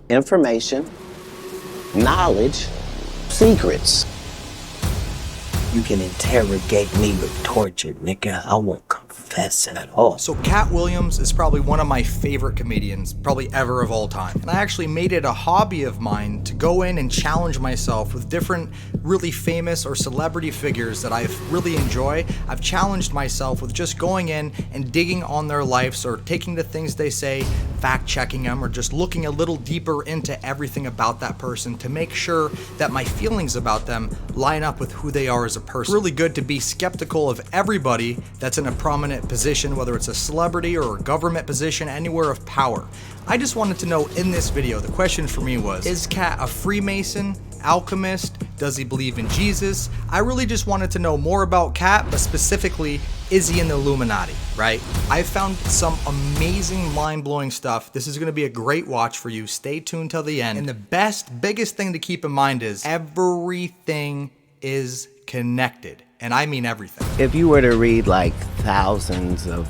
information, knowledge, secrets. You can interrogate me with torture, nigga. I won't confess at all. So Katt Williams is probably one of my favorite comedians, probably ever of all time. And I actually made it a hobby of mine to go in and challenge myself with different really famous or celebrity figures that I really enjoy. I've challenged myself with just going in and digging on their lives or taking the things they say, fact checking them, or just looking a little deeper into everything about that person to make sure that my feelings about them line up with who they are as a person. It's really good to be skeptical of everybody that's in a prominent position, whether it's a celebrity or a government position, anywhere of power. I just wanted to know in this video, the question for me was, is Katt a Freemason, alchemist? Does he believe in Jesus? I really just wanted to know more about Katt, but specifically, is he in the Illuminati, right? I found some amazing, mind-blowing stuff. This is gonna be a great watch for you. Stay tuned till the end. And the biggest thing to keep in mind is everything is connected. And I mean everything. If you were to read like thousands of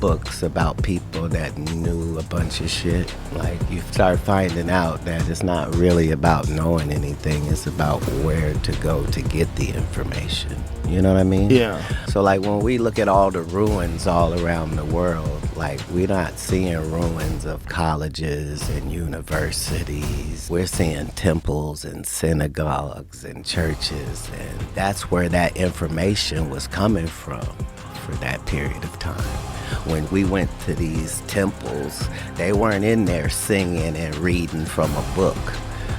books about people that knew a bunch of shit, like you start finding out that it's not really about knowing anything, it's about where to go to get the information. You know what I mean? Yeah. So like when we look at all the ruins all around the world, like we're not seeing ruins of colleges and universities. We're seeing temples and synagogues and churches, and that's where that information was coming from for that period of time. When we went to these temples, they weren't in there singing and reading from a book.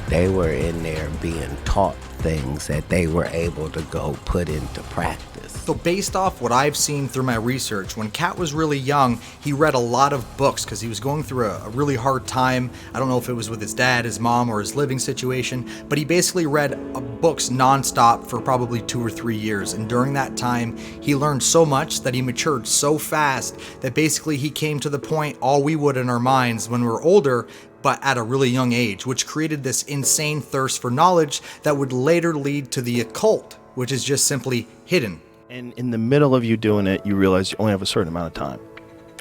They were in there being taught things that they were able to go put into practice. So based off what I've seen through my research, when Katt was really young, he read a lot of books because he was going through a really hard time. I don't know if it was with his dad, his mom, or his living situation, but he basically read books nonstop for probably 2 or 3 years. And during that time, he learned so much that he matured so fast that basically he came to the point all we would in our minds when we were older, but at a really young age, which created this insane thirst for knowledge that would later lead to the occult, which is just simply hidden. And in the middle of you doing it, you realize you only have a certain amount of time.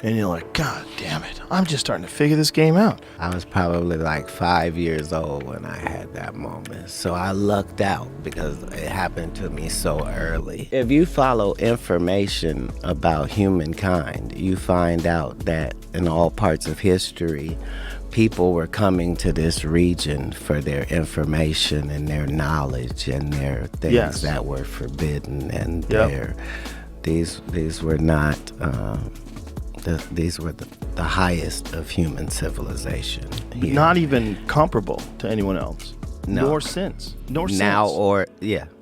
And you're like, God damn it, I'm just starting to figure this game out. I was probably like 5 years old when I had that moment. So I lucked out because it happened to me so early. If you follow information about humankind, you find out that in all parts of history, people were coming to this region for their information and their knowledge and their things that were forbidden, and these were not these were the highest of human civilization here. Not even comparable to anyone else. No. Nor since. Nor since. Now or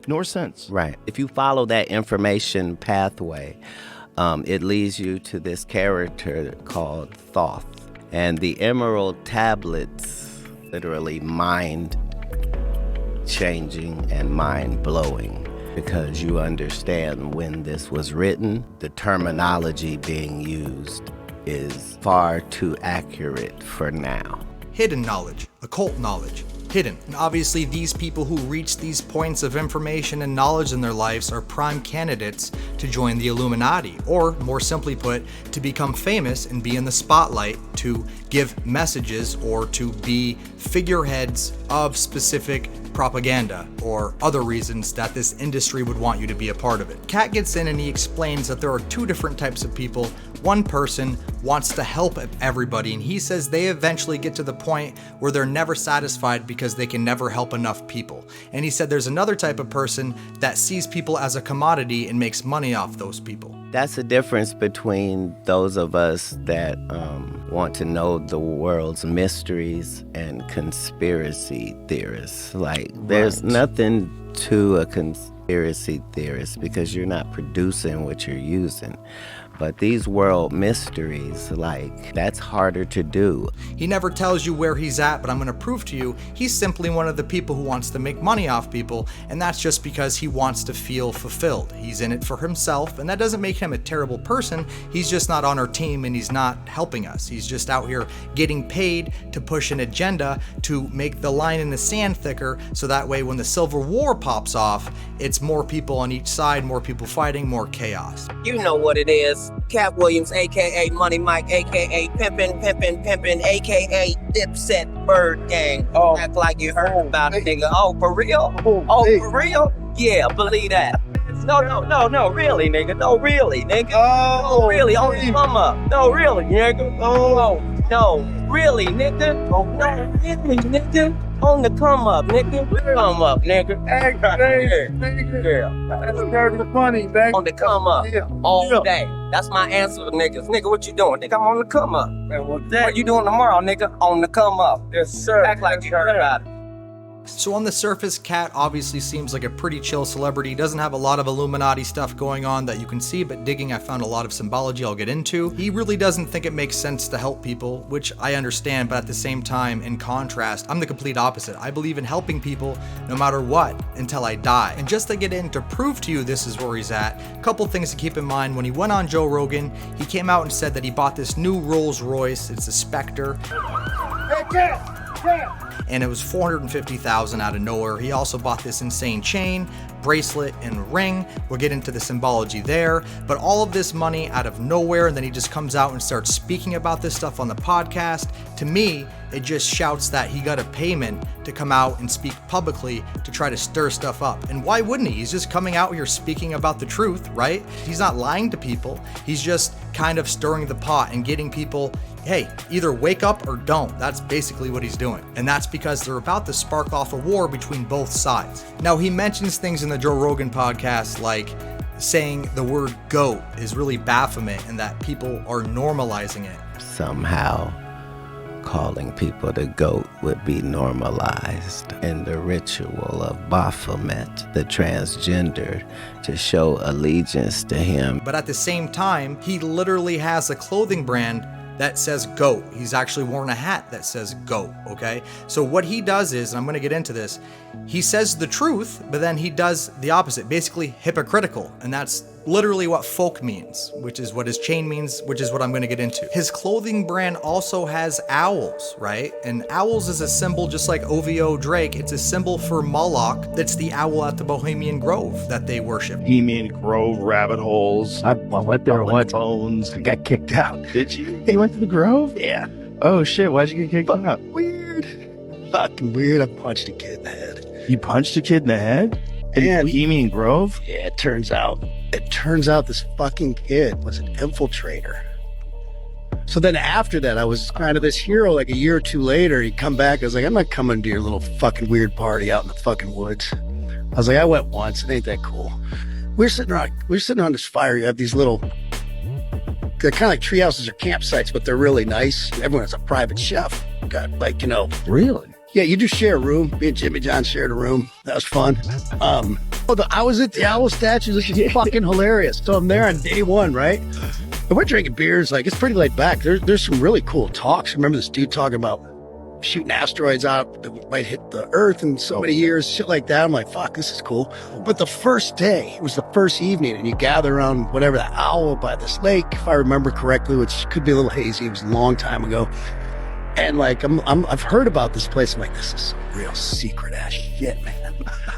Nor since. Right. If you follow that information pathway, it leads you to this character called Thoth. And the emerald tablets, literally mind-changing and mind-blowing, because you understand when this was written, the terminology being used is far too accurate for now. Hidden knowledge, occult knowledge, hidden. And obviously these people who reach these points of information and knowledge in their lives are prime candidates to join the Illuminati, or more simply put, to become famous and be in the spotlight, to give messages or to be figureheads of specific propaganda or other reasons that this industry would want you to be a part of it. Katt gets in and he explains that there are 2 different types of people. One person wants to help everybody, and he says they eventually get to the point where they're never satisfied because they can never help enough people. And he said there's another type of person that sees people as a commodity and makes money off those people. That's the difference between those of us that want to know the world's mysteries and conspiracy theorists. Like, there's nothing to a conspiracy theorist because you're not producing what you're using. But these world mysteries, like, that's harder to do. He never tells you where he's at, but I'm going to prove to you he's simply one of the people who wants to make money off people, and that's just because he wants to feel fulfilled. He's in it for himself, and that doesn't make him a terrible person. He's just not on our team, and he's not helping us. He's just out here getting paid to push an agenda to make the line in the sand thicker, so that way when the Civil War pops off, it's more people on each side, more people fighting, more chaos. You know what it is. Williams. Katt Williams, a.k.a. Money Mike, a.k.a. Pimpin', a.k.a. Dipset Bird Gang. Oh. Act like you heard about it, nigga. Oh, for real? Oh, for real? Yeah, believe that. No, really, nigga. No, really, nigga. Oh, No, really, on the come up. No, really, nigga. Oh, no, really, nigga. No, really, nigga. On the come up, nigga. Come up, nigga. Hey, that's very funny, man. On the come up. Yeah. All day. That's my answer to niggas. Nigga, what you doing? Nigga, I'm on the come up. Man, What you doing tomorrow, nigga? On the come up. Yes, sir. Act like you heard about it. So on the surface, Katt obviously seems like a pretty chill celebrity. He doesn't have a lot of Illuminati stuff going on that you can see, but digging, I found a lot of symbology I'll get into. He really doesn't think it makes sense to help people, which I understand, but at the same time, in contrast, I'm the complete opposite. I believe in helping people no matter what until I die. And just to get in to prove to you this is where he's at, a couple things to keep in mind. When he went on Joe Rogan, he came out and said that he bought this new Rolls Royce. It's a Spectre. Hey, Katt! And it was $450,000 out of nowhere. He also bought this insane chain, bracelet, and ring. We'll get into the symbology there, but all of this money out of nowhere, and then he just comes out and starts speaking about this stuff on the podcast. To me, it just shouts that he got a payment to come out and speak publicly to try to stir stuff up. And why wouldn't he? He's just coming out here speaking about the truth, right? He's not lying to people. He's just kind of stirring the pot and getting people, hey, either wake up or don't. That's basically what he's doing. And that's because they're about to spark off a war between both sides. Now, he mentions things in the Joe Rogan podcast like saying the word GOAT is really Baphomet and that people are normalizing it. Somehow, calling people the GOAT would be normalized in the ritual of Baphomet, the transgender, to show allegiance to him. But at the same time, he literally has a clothing brand that says GOAT. He's actually worn a hat that says GOAT, okay? So what he does is, and I'm gonna get into this, he says the truth, but then he does the opposite, basically hypocritical. And that's literally what folk means, which is what his chain means, which is what I'm gonna get into. His clothing brand also has owls, right? And owls is a symbol just like OVO Drake. It's a symbol for Moloch. That's the owl at the Bohemian Grove that they worship. Bohemian Grove rabbit holes. I went there once. Bones. I got kicked out. Did you? You went to the Grove? Yeah. Oh shit! Why'd you get kicked out? Weird. Fucking weird. I punched a kid in the head. You punched a kid in the head? In And- Bohemian Grove? Yeah, it turns out this fucking kid was an infiltrator. So then after that, I was kind of this hero. Like a year or two later, he'd come back. I was like, I'm not coming to your little fucking weird party out in the fucking woods. I was like, I went once. It ain't that cool. We're sitting on this fire. You have these little, they're kind of like tree houses or campsites, but they're really nice. Everyone has a private chef. Got like, you know. Really? Yeah, you do share a room. Me and Jimmy John shared a room. That was fun. I was at the owl statue. This is fucking hilarious. So I'm there on day one, right? And we're drinking beers. Like, it's pretty laid back. There's some really cool talks. I remember this dude talking about shooting asteroids out that might hit the Earth in so many years, shit like that. I'm like, fuck, this is cool. But the first day, it was the first evening, and you gather around whatever, the owl by this lake, if I remember correctly, which could be a little hazy. It was a long time ago. And like, I've heard about this place. I'm like, this is some real secret ass shit, man.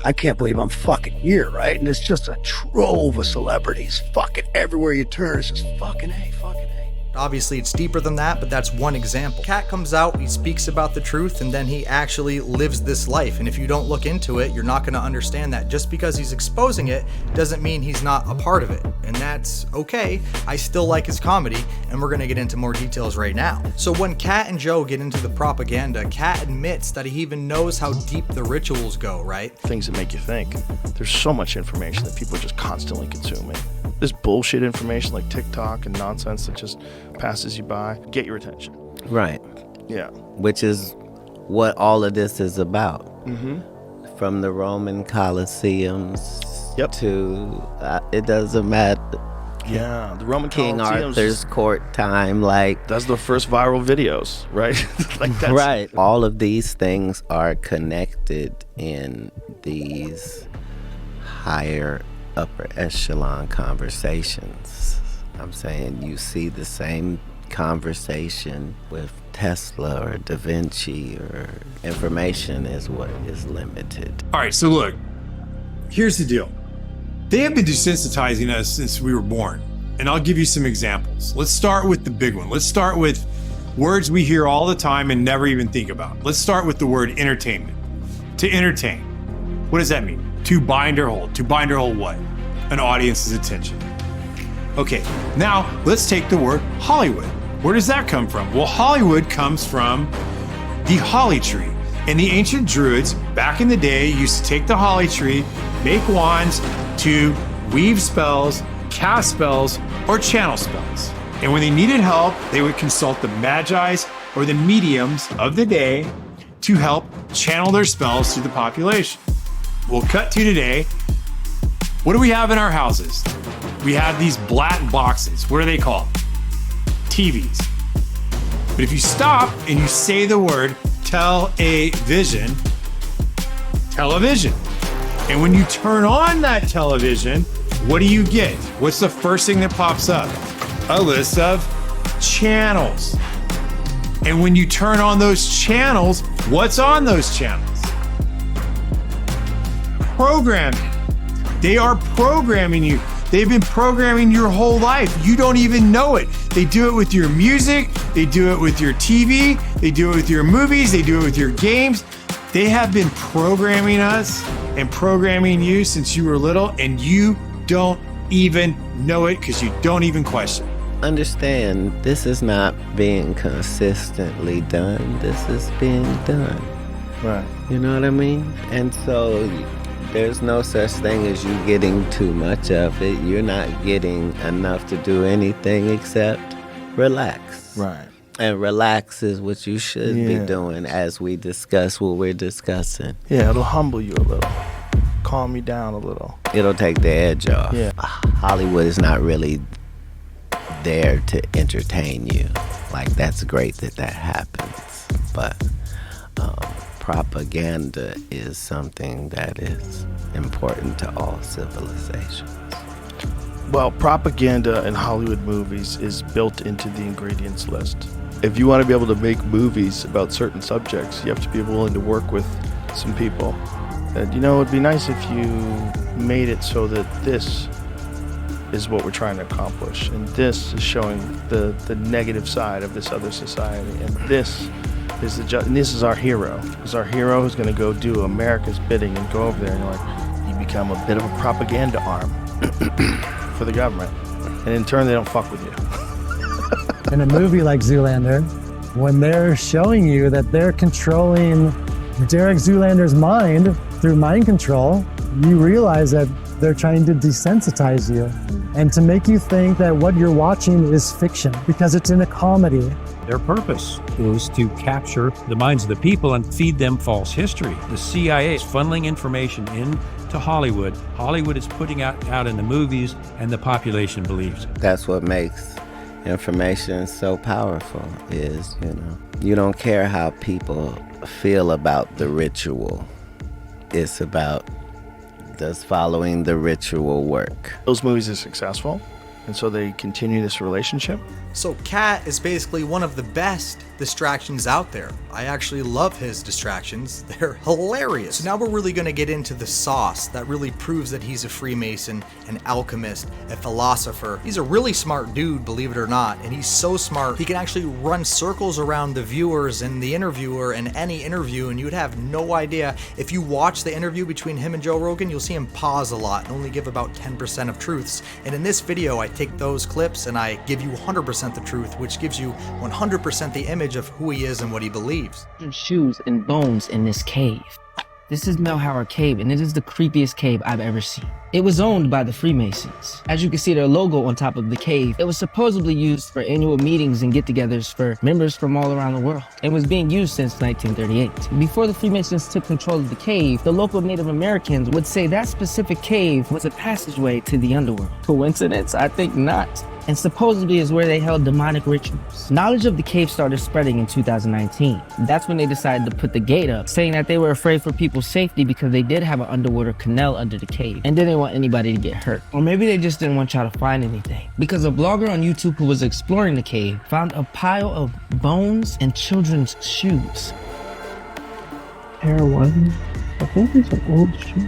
I can't believe I'm fucking here, right? And it's just a trove of celebrities. Fucking everywhere you turn, it's just fucking A, fucking A. Obviously, it's deeper than that, but that's one example. Katt comes out, he speaks about the truth, and then he actually lives this life. And if you don't look into it, you're not going to understand that just because he's exposing it doesn't mean he's not a part of it. And that's okay. I still like his comedy, and we're going to get into more details right now. So when Katt and Joe get into the propaganda, Katt admits that he even knows how deep the rituals go, right? Things that make you think. There's so much information that people are just constantly consuming. This bullshit information like TikTok and nonsense that just passes you by. Get your attention. Right. Yeah. Which is what all of this is about. Mm-hmm. From the Roman Colosseums Yep. to, it doesn't matter, Yeah. The Roman King Colosseum's Arthur's court time, like, That's the first viral videos, right? Like that's right. All of these things are connected in these higher upper echelon conversations. I'm saying you see the same conversation with Tesla or Da Vinci, or information is what is limited. All right, so look, here's the deal. They have been desensitizing us since we were born. And I'll give you some examples. Let's start with the big one. Let's start with words we hear all the time and never even think about. Let's start with the word entertainment. To entertain. What does that mean? To bind or hold. To bind or hold what? An audience's attention. Okay, now let's take the word Hollywood. Where does that come from? Well, Hollywood comes from the holly tree. And the ancient druids back in the day used to take the holly tree, make wands to weave spells, cast spells, or channel spells. And when they needed help, they would consult the magi's or the mediums of the day to help channel their spells to the population. We'll cut to today. What do we have in our houses? We have these black boxes. What are they called? TVs. But if you stop and you say the word television, and when you turn on that television, what do you get? What's the first thing that pops up? A list of channels. And when you turn on those channels, what's on those channels? Programming. They are programming you. They've been programming your whole life. You don't even know it. They do it with your music. They do it with your TV. They do it with your movies. They do it with your games. They have been programming us and programming you since you were little, and you don't even know it because you don't even question. Understand, this is not being consistently done. This is being done. Right. You know what I mean? And so there's no such thing as you getting too much of it. You're not getting enough to do anything except relax. Right. And relax is what you should be doing as we discuss what we're discussing. Yeah, it'll humble you a little. Calm you down a little. It'll take the edge off. Yeah. Hollywood is not really there to entertain you. Like, that's great that happens. But propaganda is something that is important to all civilizations. Well, propaganda in Hollywood movies is built into the ingredients list. If you want to be able to make movies about certain subjects, you have to be willing to work with some people. And, you know, it'd be nice if you made it so that this is what we're trying to accomplish, and this is showing the negative side of this other society, and this is and this is our hero. Is our hero who's going to go do America's bidding and go over there and like, you become a bit of a propaganda arm for the government, and in turn they don't fuck with you. In a movie like Zoolander, when they're showing you that they're controlling Derek Zoolander's mind through mind control, you realize that they're trying to desensitize you and to make you think that what you're watching is fiction because it's in a comedy. Their purpose is to capture the minds of the people and feed them false history. The CIA is funneling information into Hollywood. Hollywood is putting out in the movies, and the population believes it. That's what makes information so powerful is, you know, you don't care how people feel about the ritual. It's about, does following the ritual work? Those movies are successful, and so they continue this relationship. So Katt is basically one of the best distractions out there. I actually love his distractions. They're hilarious. So now we're really gonna get into the sauce that really proves that he's a Freemason, an alchemist, a philosopher. He's a really smart dude, believe it or not, and he's so smart, he can actually run circles around the viewers and the interviewer in any interview, and you would have no idea. If you watch the interview between him and Joe Rogan, you'll see him pause a lot and only give about 10% of truths. And in this video, I take those clips and I give you 100% the truth, which gives you 100% the image of who he is and what he believes. Shoes and bones in this cave. This is Melhauer Cave, and it is the creepiest cave I've ever seen. It was owned by the Freemasons. As you can see their logo on top of the cave, it was supposedly used for annual meetings and get-togethers for members from all around the world. It was being used since 1938. Before the Freemasons took control of the cave, the local Native Americans would say that specific cave was a passageway to the underworld. Coincidence? I think not. And supposedly is where they held demonic rituals. Knowledge of the cave started spreading in 2019. That's when they decided to put the gate up, saying that they were afraid for people's safety because they did have an underwater canal under the cave and didn't want anybody to get hurt. Or maybe they just didn't want y'all to find anything. Because a blogger on YouTube who was exploring the cave found a pile of bones and children's shoes. Pair one. I think it's an old shoe.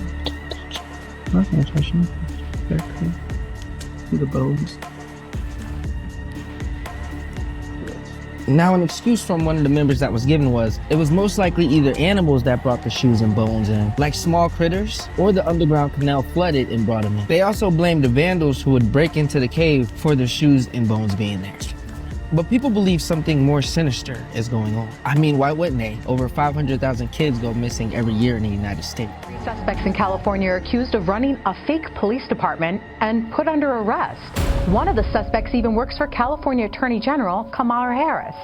Not gonna touch them. They're cool. See the bones. Now, an excuse from one of the members that was given was, it was most likely either animals that brought the shoes and bones in, like small critters, or the underground canal flooded and brought them in. They also blamed the vandals who would break into the cave for the shoes and bones being there. But people believe something more sinister is going on. I mean, why wouldn't they? Over 500,000 kids go missing every year in the United States. Suspects in California are accused of running a fake police department and put under arrest. One of the suspects even works for California Attorney General Kamala Harris.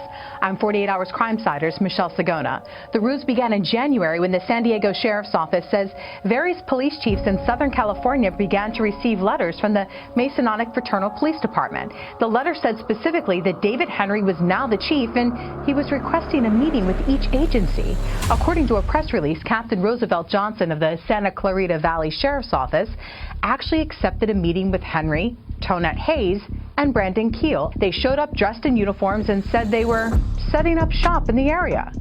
I'm 48 Hours Crimesiders, Michelle Sagona. The ruse began in January when the San Diego Sheriff's Office says various police chiefs in Southern California began to receive letters from the Masonic Fraternal Police Department. The letter said specifically that David Henry was now the chief and he was requesting a meeting with each agency. According to a press release, Captain Roosevelt Johnson of the Santa Clarita Valley Sheriff's Office actually accepted a meeting with Henry, Tonette Hayes, and Brandon Keel. They showed up dressed in uniforms and said they were setting up shop in the area.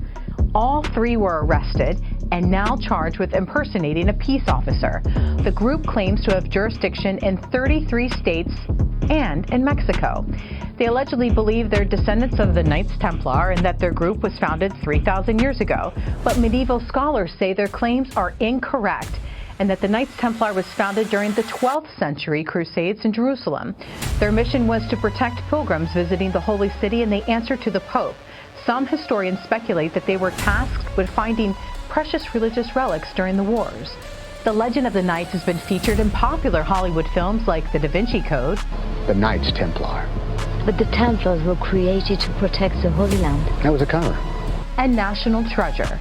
All three were arrested and now charged with impersonating a peace officer. The group claims to have jurisdiction in 33 states and in Mexico. They allegedly believe they're descendants of the Knights Templar and that their group was founded 3,000 years ago. But medieval scholars say their claims are incorrect and that the Knights Templar was founded during the 12th century Crusades in Jerusalem. Their mission was to protect pilgrims visiting the Holy City, and they answered to the Pope. Some historians speculate that they were tasked with finding precious religious relics during the wars. The legend of the Knights has been featured in popular Hollywood films like The Da Vinci Code. The Knights Templar. But the Templars were created to protect the Holy Land. That was a cover. And National Treasure.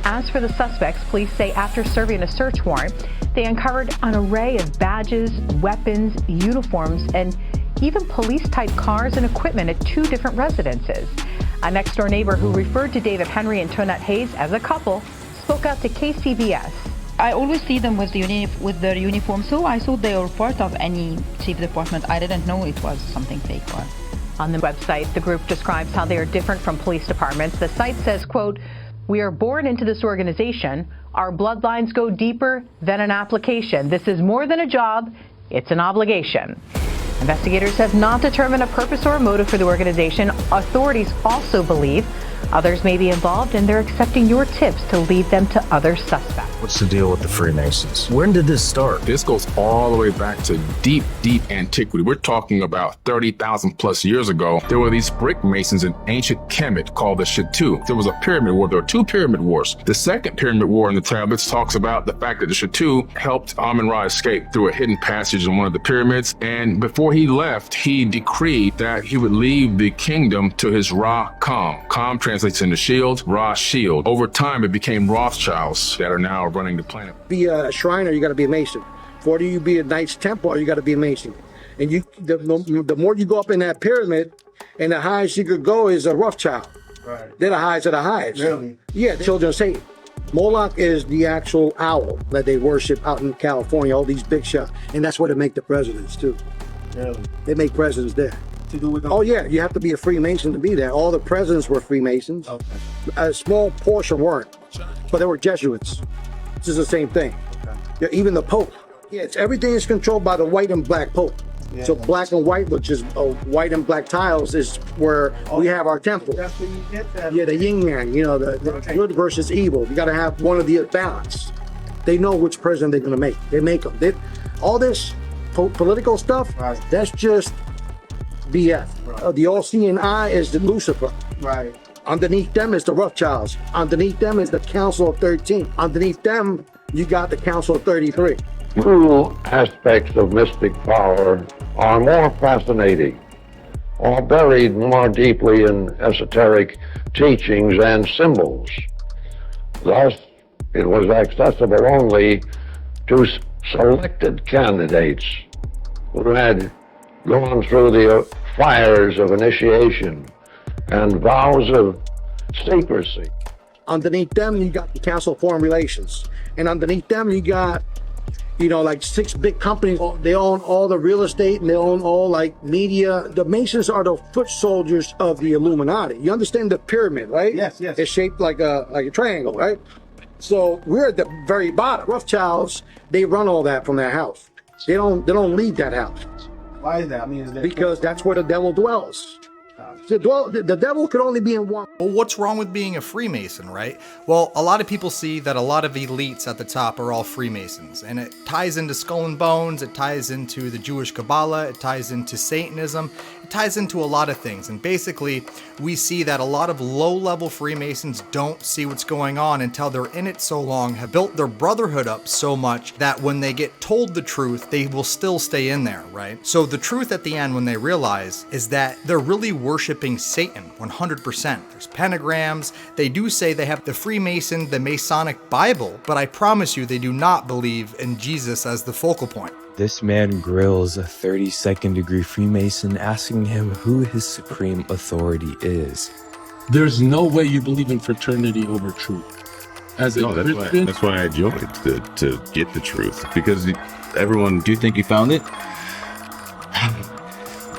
As for the suspects, police say after serving a search warrant, they uncovered an array of badges, weapons, uniforms, and even police-type cars and equipment at 2 different residences. A next-door neighbor who referred to David Henry and Tonette Hayes as a couple spoke out to KCBS. I always see them with their uniform, so I thought they were part of any chief department. I didn't know it was something fake. On the website, the group describes how they are different from police departments. The site says, quote, "We are born into this organization. Our bloodlines go deeper than an application. This is more than a job, it's an obligation." Investigators have not determined a purpose or a motive for the organization. Authorities also believe others may be involved, and they're accepting your tips to lead them to other suspects. What's the deal with the Freemasons? When did this start? This goes all the way back to deep, deep antiquity. We're talking about 30,000 plus years ago. There were these brick masons in ancient Kemet called the Shattu. There was a pyramid war. There were 2 pyramid wars. The second pyramid war in the tablets talks about the fact that the Shattu helped Amun-Ra escape through a hidden passage in one of the pyramids. And before he left, he decreed that he would leave the kingdom to his Ra-Kam. Kam translates into shield, Ra shield. Over time, it became Rothschilds that are now running the planet. Be a Shriner, you got to be a Mason. Before you be a Knights Templar, you got to be a Mason. And the more you go up in that pyramid, and the highest you could go is a Rothschild. Right. They're the highest of the highest. Really? Yeah, the children of Satan. Moloch is the actual owl that they worship out in California, all these big shots. And that's where they make the presidents, too. Really? They make presidents there. To do with them? Oh, yeah, you have to be a Freemason to be there. All the presidents were Freemasons. Okay. A small portion weren't, but they were Jesuits. This is the same thing. Okay. Yeah, even the Pope. Yeah, everything is controlled by the white and black Pope. Yeah, so black and white, which is white and black tiles, is where we have our temple. That's where you get that. Yeah, the yin yang, you know, the good versus evil. You got to have one of the balance. They know which president they're going to make. They make them. All this political stuff, right, that's just BS. Right. The all-seeing eye is the Lucifer. Right. Underneath them is the Rothschilds. Underneath them is the Council of 13. Underneath them, you got the Council of 33. Two aspects of mystic power are more fascinating, or buried more deeply in esoteric teachings and symbols. Thus, it was accessible only to selected candidates who had gone through the fires of initiation and vows of secrecy. Underneath them, you got the Council of Foreign Relations. And underneath them, you got, you know, like 6 big companies. They own all the real estate and they own all like media. The Masons are the foot soldiers of the Illuminati. You understand the pyramid, right? Yes, yes. It's shaped like a triangle, right? So we're at the very bottom. Rothschilds, they run all that from their house. They don't leave that house. Why is that? I mean, because that's where the devil dwells. The devil could only be in one. Well, what's wrong with being a Freemason, right? Well, a lot of people see that a lot of elites at the top are all Freemasons, and it ties into Skull and Bones, it ties into the Jewish Kabbalah, it ties into Satanism, it ties into a lot of things. And basically, we see that a lot of low-level Freemasons don't see what's going on until they're in it so long, have built their brotherhood up so much that when they get told the truth, they will still stay in there, right? So the truth at the end, when they realize, is that they're really worshiping Satan 100%. There's pentagrams. They do say they have the Freemason, the Masonic Bible, but I promise you they do not believe in Jesus as the focal point. This man grills a 32nd degree Freemason, asking him who his supreme authority is. There's no way you believe in fraternity over truth. As a Christian, that's why I joined, to get the truth, because everyone. Do you think you found it?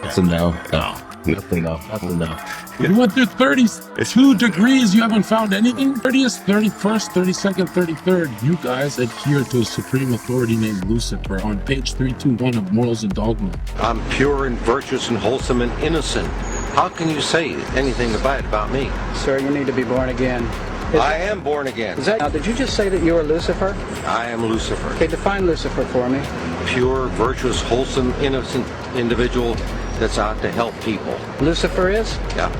That's a no. No. That's a no. That's a no. You went through 32 degrees, you haven't found anything? 30th, 31st, 32nd, 33rd. You guys adhere to a supreme authority named Lucifer on page 321 of Morals and Dogma. I'm pure and virtuous and wholesome and innocent. How can you say anything bad about me? Sir, you need to be born again. I am born again. Now, did you just say that you are Lucifer? I am Lucifer. Okay, define Lucifer for me. Pure, virtuous, wholesome, innocent individual that's out to help people. Lucifer is? Yeah.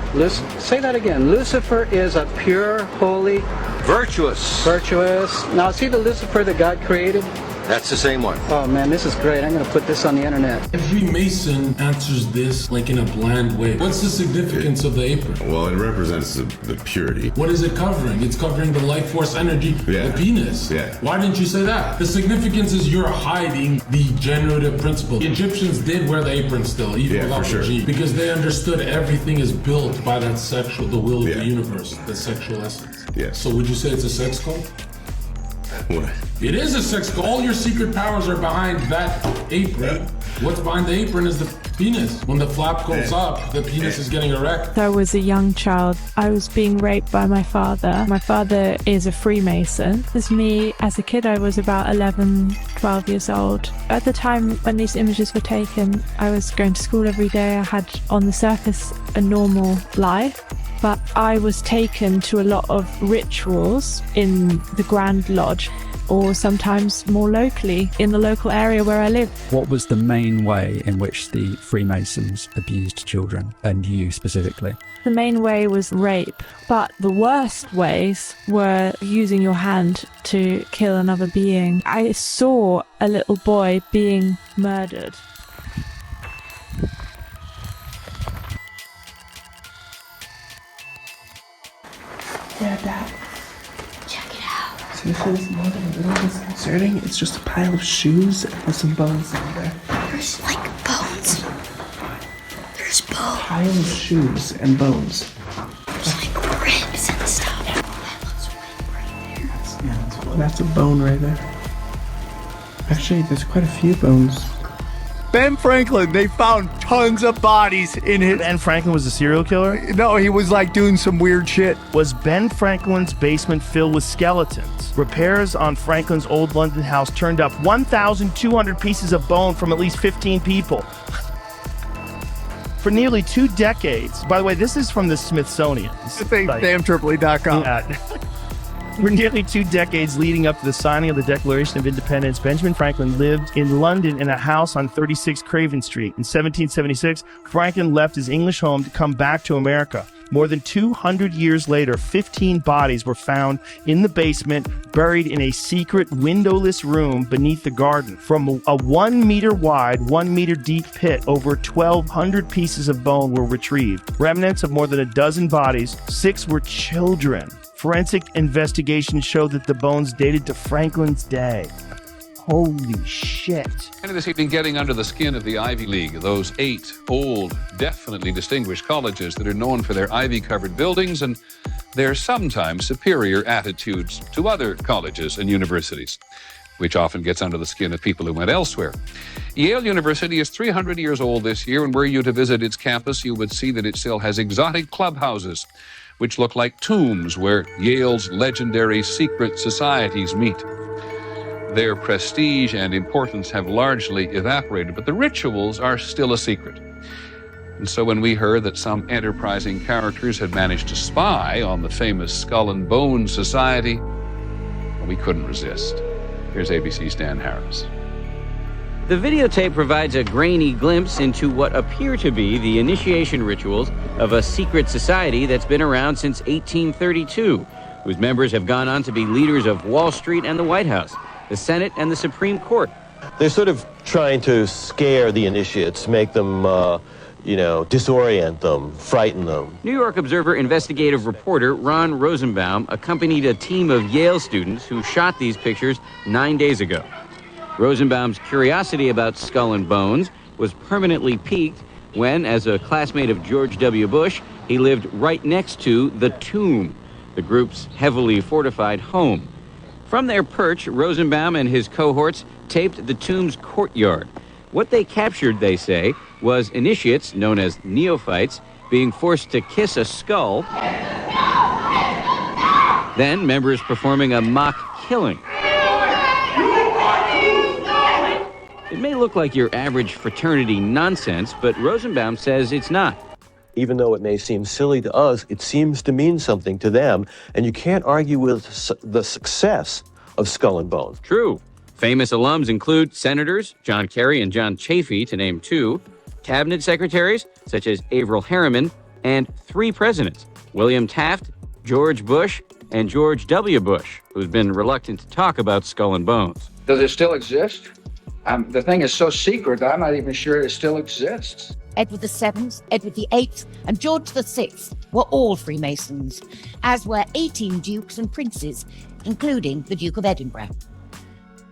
Say that again. Lucifer is a pure, holy... Virtuous. Virtuous. Now, is he the Lucifer that God created? That's the same one. Oh, man, this is great. I'm going to put this on the internet. Every Mason answers this like in a bland way. What's the significance of the apron? Well, it represents the purity. What is it covering? It's covering the life force energy, the penis. Yeah. Why didn't you say that? The significance is you're hiding the generative principle. The Egyptians did wear the apron still, even without the G, because they understood everything is built by that the will of the universe, the sexual essence. Yes. So would you say it's a sex cult? What? It is a sex cult. All your secret powers are behind that apron. What's behind the apron is the penis. When the flap goes up, the penis is getting erect. I was a young child. I was being raped by my father. My father is a Freemason. As me, as a kid, I was about 11, 12 years old. At the time when these images were taken, I was going to school every day. I had, on the surface, a normal life. But I was taken to a lot of rituals in the Grand Lodge, or sometimes more locally in the local area where I live. What was the main way in which the Freemasons abused children, and you specifically? The main way was rape, but the worst ways were using your hand to kill another being. I saw a little boy being murdered. Yeah, Dad. Check it out. Seriously, this is more than a little disconcerting. It's just a pile of shoes and some bones in there. There's like bones. There's bones. A pile of shoes and bones. There's like ribs and stuff. That looks right there. That's a bone right there. Actually, there's quite a few bones. Ben Franklin, they found tons of bodies in his... Ben Franklin was a serial killer? No, he was like doing some weird shit. Was Ben Franklin's basement filled with skeletons? Repairs on Franklin's old London house turned up 1,200 pieces of bone from at least 15 people. For nearly 2 decades. By the way, this is from the Smithsonian. Damntripoli.com. Yeah. For nearly 2 decades leading up to the signing of the Declaration of Independence, Benjamin Franklin lived in London in a house on 36 Craven Street. In 1776, Franklin left his English home to come back to America. More than 200 years later, 15 bodies were found in the basement, buried in a secret windowless room beneath the garden. From a 1 meter wide, 1 meter deep pit, over 1,200 pieces of bone were retrieved. Remnants of more than a dozen bodies, 6 were children. Forensic investigations showed that the bones dated to Franklin's day. Holy shit. And this evening, getting under the skin of the Ivy League, those 8 old, definitely distinguished colleges that are known for their ivy-covered buildings and their sometimes superior attitudes to other colleges and universities, which often gets under the skin of people who went elsewhere. Yale University is 300 years old this year, and were you to visit its campus, you would see that it still has exotic clubhouses, which look like tombs where Yale's legendary secret societies meet. Their prestige and importance have largely evaporated, but the rituals are still a secret. And so when we heard that some enterprising characters had managed to spy on the famous Skull and Bones Society, well, we couldn't resist. Here's ABC's Dan Harris. The videotape provides a grainy glimpse into what appear to be the initiation rituals of a secret society that's been around since 1832, whose members have gone on to be leaders of Wall Street and the White House, the Senate and the Supreme Court. They're sort of trying to scare the initiates, make them, disorient them, frighten them. New York Observer investigative reporter Ron Rosenbaum accompanied a team of Yale students who shot these pictures 9 days ago. Rosenbaum's curiosity about Skull and Bones was permanently piqued when, as a classmate of George W. Bush, he lived right next to the Tomb, the group's heavily fortified home. From their perch, Rosenbaum and his cohorts taped the Tomb's courtyard. What they captured, they say, was initiates, known as neophytes, being forced to kiss a skull, then members performing a mock killing. It may look like your average fraternity nonsense, but Rosenbaum says it's not. Even though it may seem silly to us, it seems to mean something to them, and you can't argue with the success of Skull and Bones. True. Famous alums include senators John Kerry and John Chafee, to name two, cabinet secretaries such as Averell Harriman, and 3 presidents, William Taft, George Bush, and George W. Bush, who's been reluctant to talk about Skull and Bones. Does it still exist? The thing is so secret that I'm not even sure it still exists. Edward VII, Edward VIII, and George VI were all Freemasons, as were 18 dukes and princes, including the Duke of Edinburgh.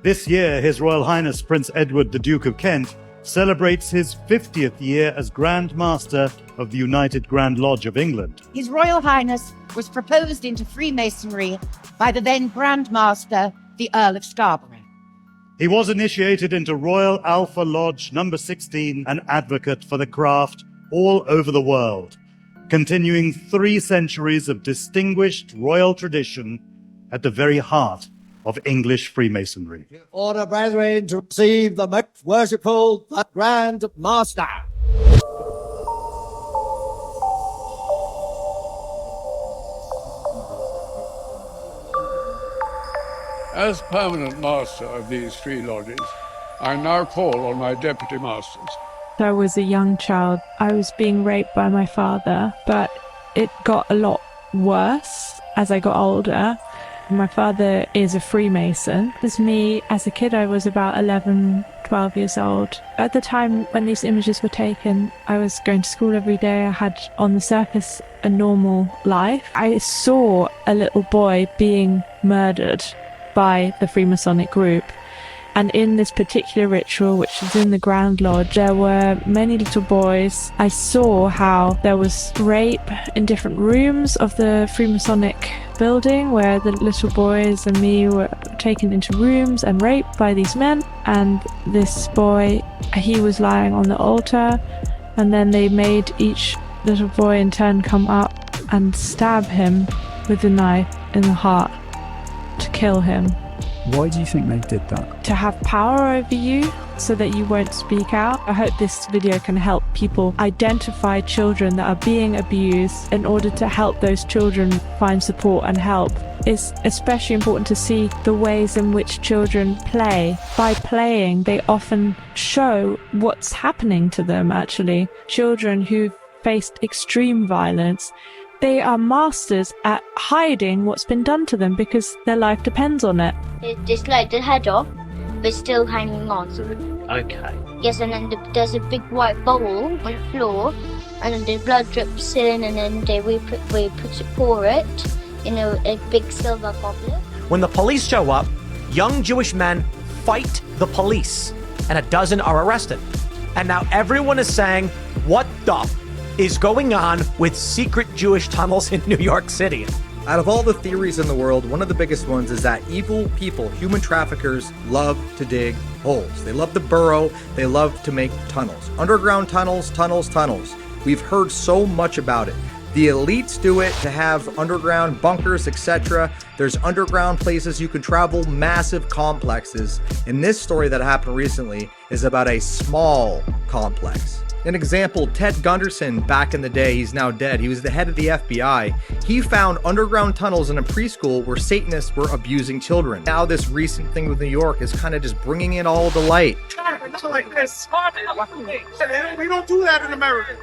This year, His Royal Highness Prince Edward, the Duke of Kent, celebrates his 50th year as Grand Master of the United Grand Lodge of England. His Royal Highness was proposed into Freemasonry by the then Grand Master, the Earl of Scarborough. He was initiated into Royal Alpha Lodge number 16, an advocate for the craft all over the world, continuing 3 centuries of distinguished royal tradition at the very heart of English Freemasonry. Order, brethren, to receive the most worshipful, the Grand Master. As permanent master of these 3 lodges, I now call on my deputy masters. I was a young child. I was being raped by my father, but it got a lot worse as I got older. My father is a Freemason. As me, as a kid, I was about 11, 12 years old. At the time when these images were taken, I was going to school every day. I had, on the surface, a normal life. I saw a little boy being murdered by the Freemasonic group. And in this particular ritual, which is in the Grand Lodge, there were many little boys. I saw how there was rape in different rooms of the Freemasonic building, where the little boys and me were taken into rooms and raped by these men. And this boy, he was lying on the altar, and then they made each little boy in turn come up and stab him with a knife in the heart to kill him. Why do you think they did that? To have power over you so that you won't speak out. I hope this video can help people identify children that are being abused in order to help those children find support and help. It's especially important to see the ways in which children play. By playing, they often show what's happening to them, actually. Children who've faced extreme violence, they are masters at hiding what's been done to them because their life depends on it. It's like the head off, but still hanging on. Okay. Yes, and then there's a big white bowl on the floor, and then the blood drips in, and then we pour it in a big silver goblet. When the police show up, young Jewish men fight the police, and a dozen are arrested. And now everyone is saying, what the is going on with secret Jewish tunnels in New York City? Out of all the theories in the world, one of the biggest ones is that evil people, human traffickers, love to dig holes. They love to burrow. They love to make tunnels. Underground tunnels, tunnels, tunnels. We've heard so much about it. The elites do it to have underground bunkers, etc. There's underground places you can travel, massive complexes. And this story that happened recently is about a small complex. An example, Ted Gunderson, back in the day, he's now dead, he was the head of the FBI. He found underground tunnels in a preschool where Satanists were abusing children. Now this recent thing with New York is kind of just bringing it all to light. Like this. We don't do that in America.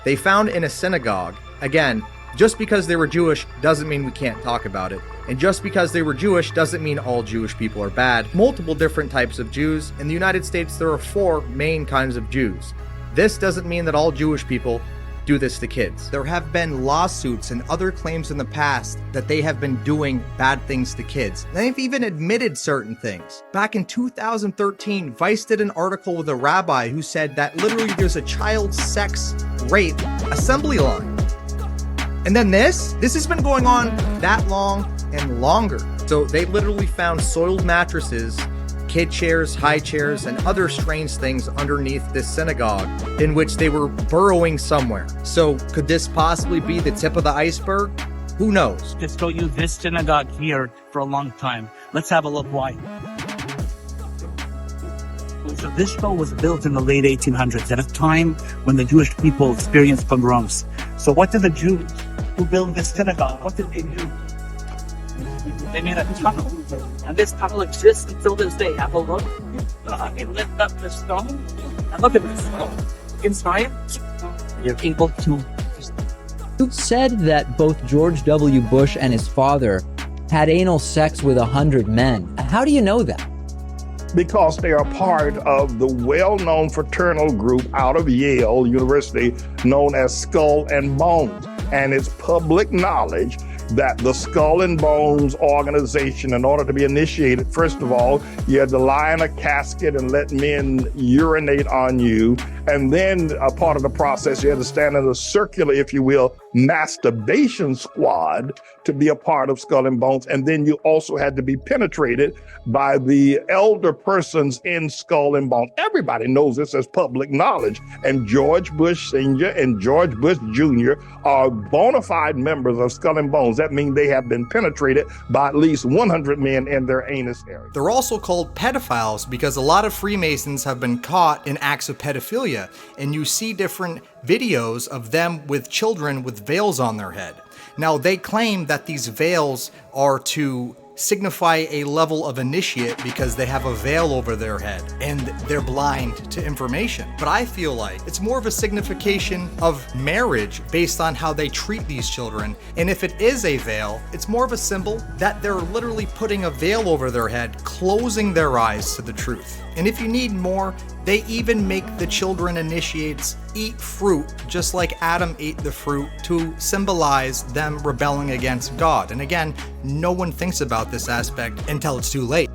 They found in a synagogue, again, just because they were Jewish doesn't mean we can't talk about it. And just because they were Jewish doesn't mean all Jewish people are bad. Multiple different types of Jews. In the United States, there are 4 main kinds of Jews. This doesn't mean that all Jewish people do this to kids. There have been lawsuits and other claims in the past that they have been doing bad things to kids. They've even admitted certain things. Back in 2013, Vice did an article with a rabbi who said that literally there's a child sex rape assembly line. And then this has been going on that long and longer. So they literally found soiled mattresses, kid chairs, high chairs, and other strange things underneath this synagogue in which they were burrowing somewhere. So could this possibly be the tip of the iceberg? Who knows? Just go use this synagogue here for a long time. Let's have a look why. So this show was built in the late 1800s at a time when the Jewish people experienced pogroms. So what did the Jews who built this synagogue, what did they do? They made a tunnel, and this tunnel exists until this day. Have a look. They lift up the stone, and look at this. Inside, you're able to. You said that both George W. Bush and his father had anal sex with 100 men. How do you know that? Because they are part of the well-known fraternal group out of Yale University known as Skull and Bones. And it's public knowledge that the Skull and Bones organization, in order to be initiated, first of all, you had to lie in a casket and let men urinate on you. And then a part of the process, you had to stand in a circular, if you will, masturbation squad to be a part of Skull and Bones. And then you also had to be penetrated by the elder persons in Skull and Bones. Everybody knows this as public knowledge. And George Bush Sr. and George Bush Jr. are bona fide members of Skull and Bones. That means they have been penetrated by at least 100 men in their anus area. They're also called pedophiles because a lot of Freemasons have been caught in acts of pedophilia, and you see different videos of them with children with veils on their head. Now, they claim that these veils are to signify a level of initiate because they have a veil over their head and they're blind to information. But I feel like it's more of a signification of marriage based on how they treat these children. And if it is a veil, it's more of a symbol that they're literally putting a veil over their head, closing their eyes to the truth. And if you need more, they even make the children initiates eat fruit, just like Adam ate the fruit, to symbolize them rebelling against God. And again, no one thinks about this aspect until it's too late.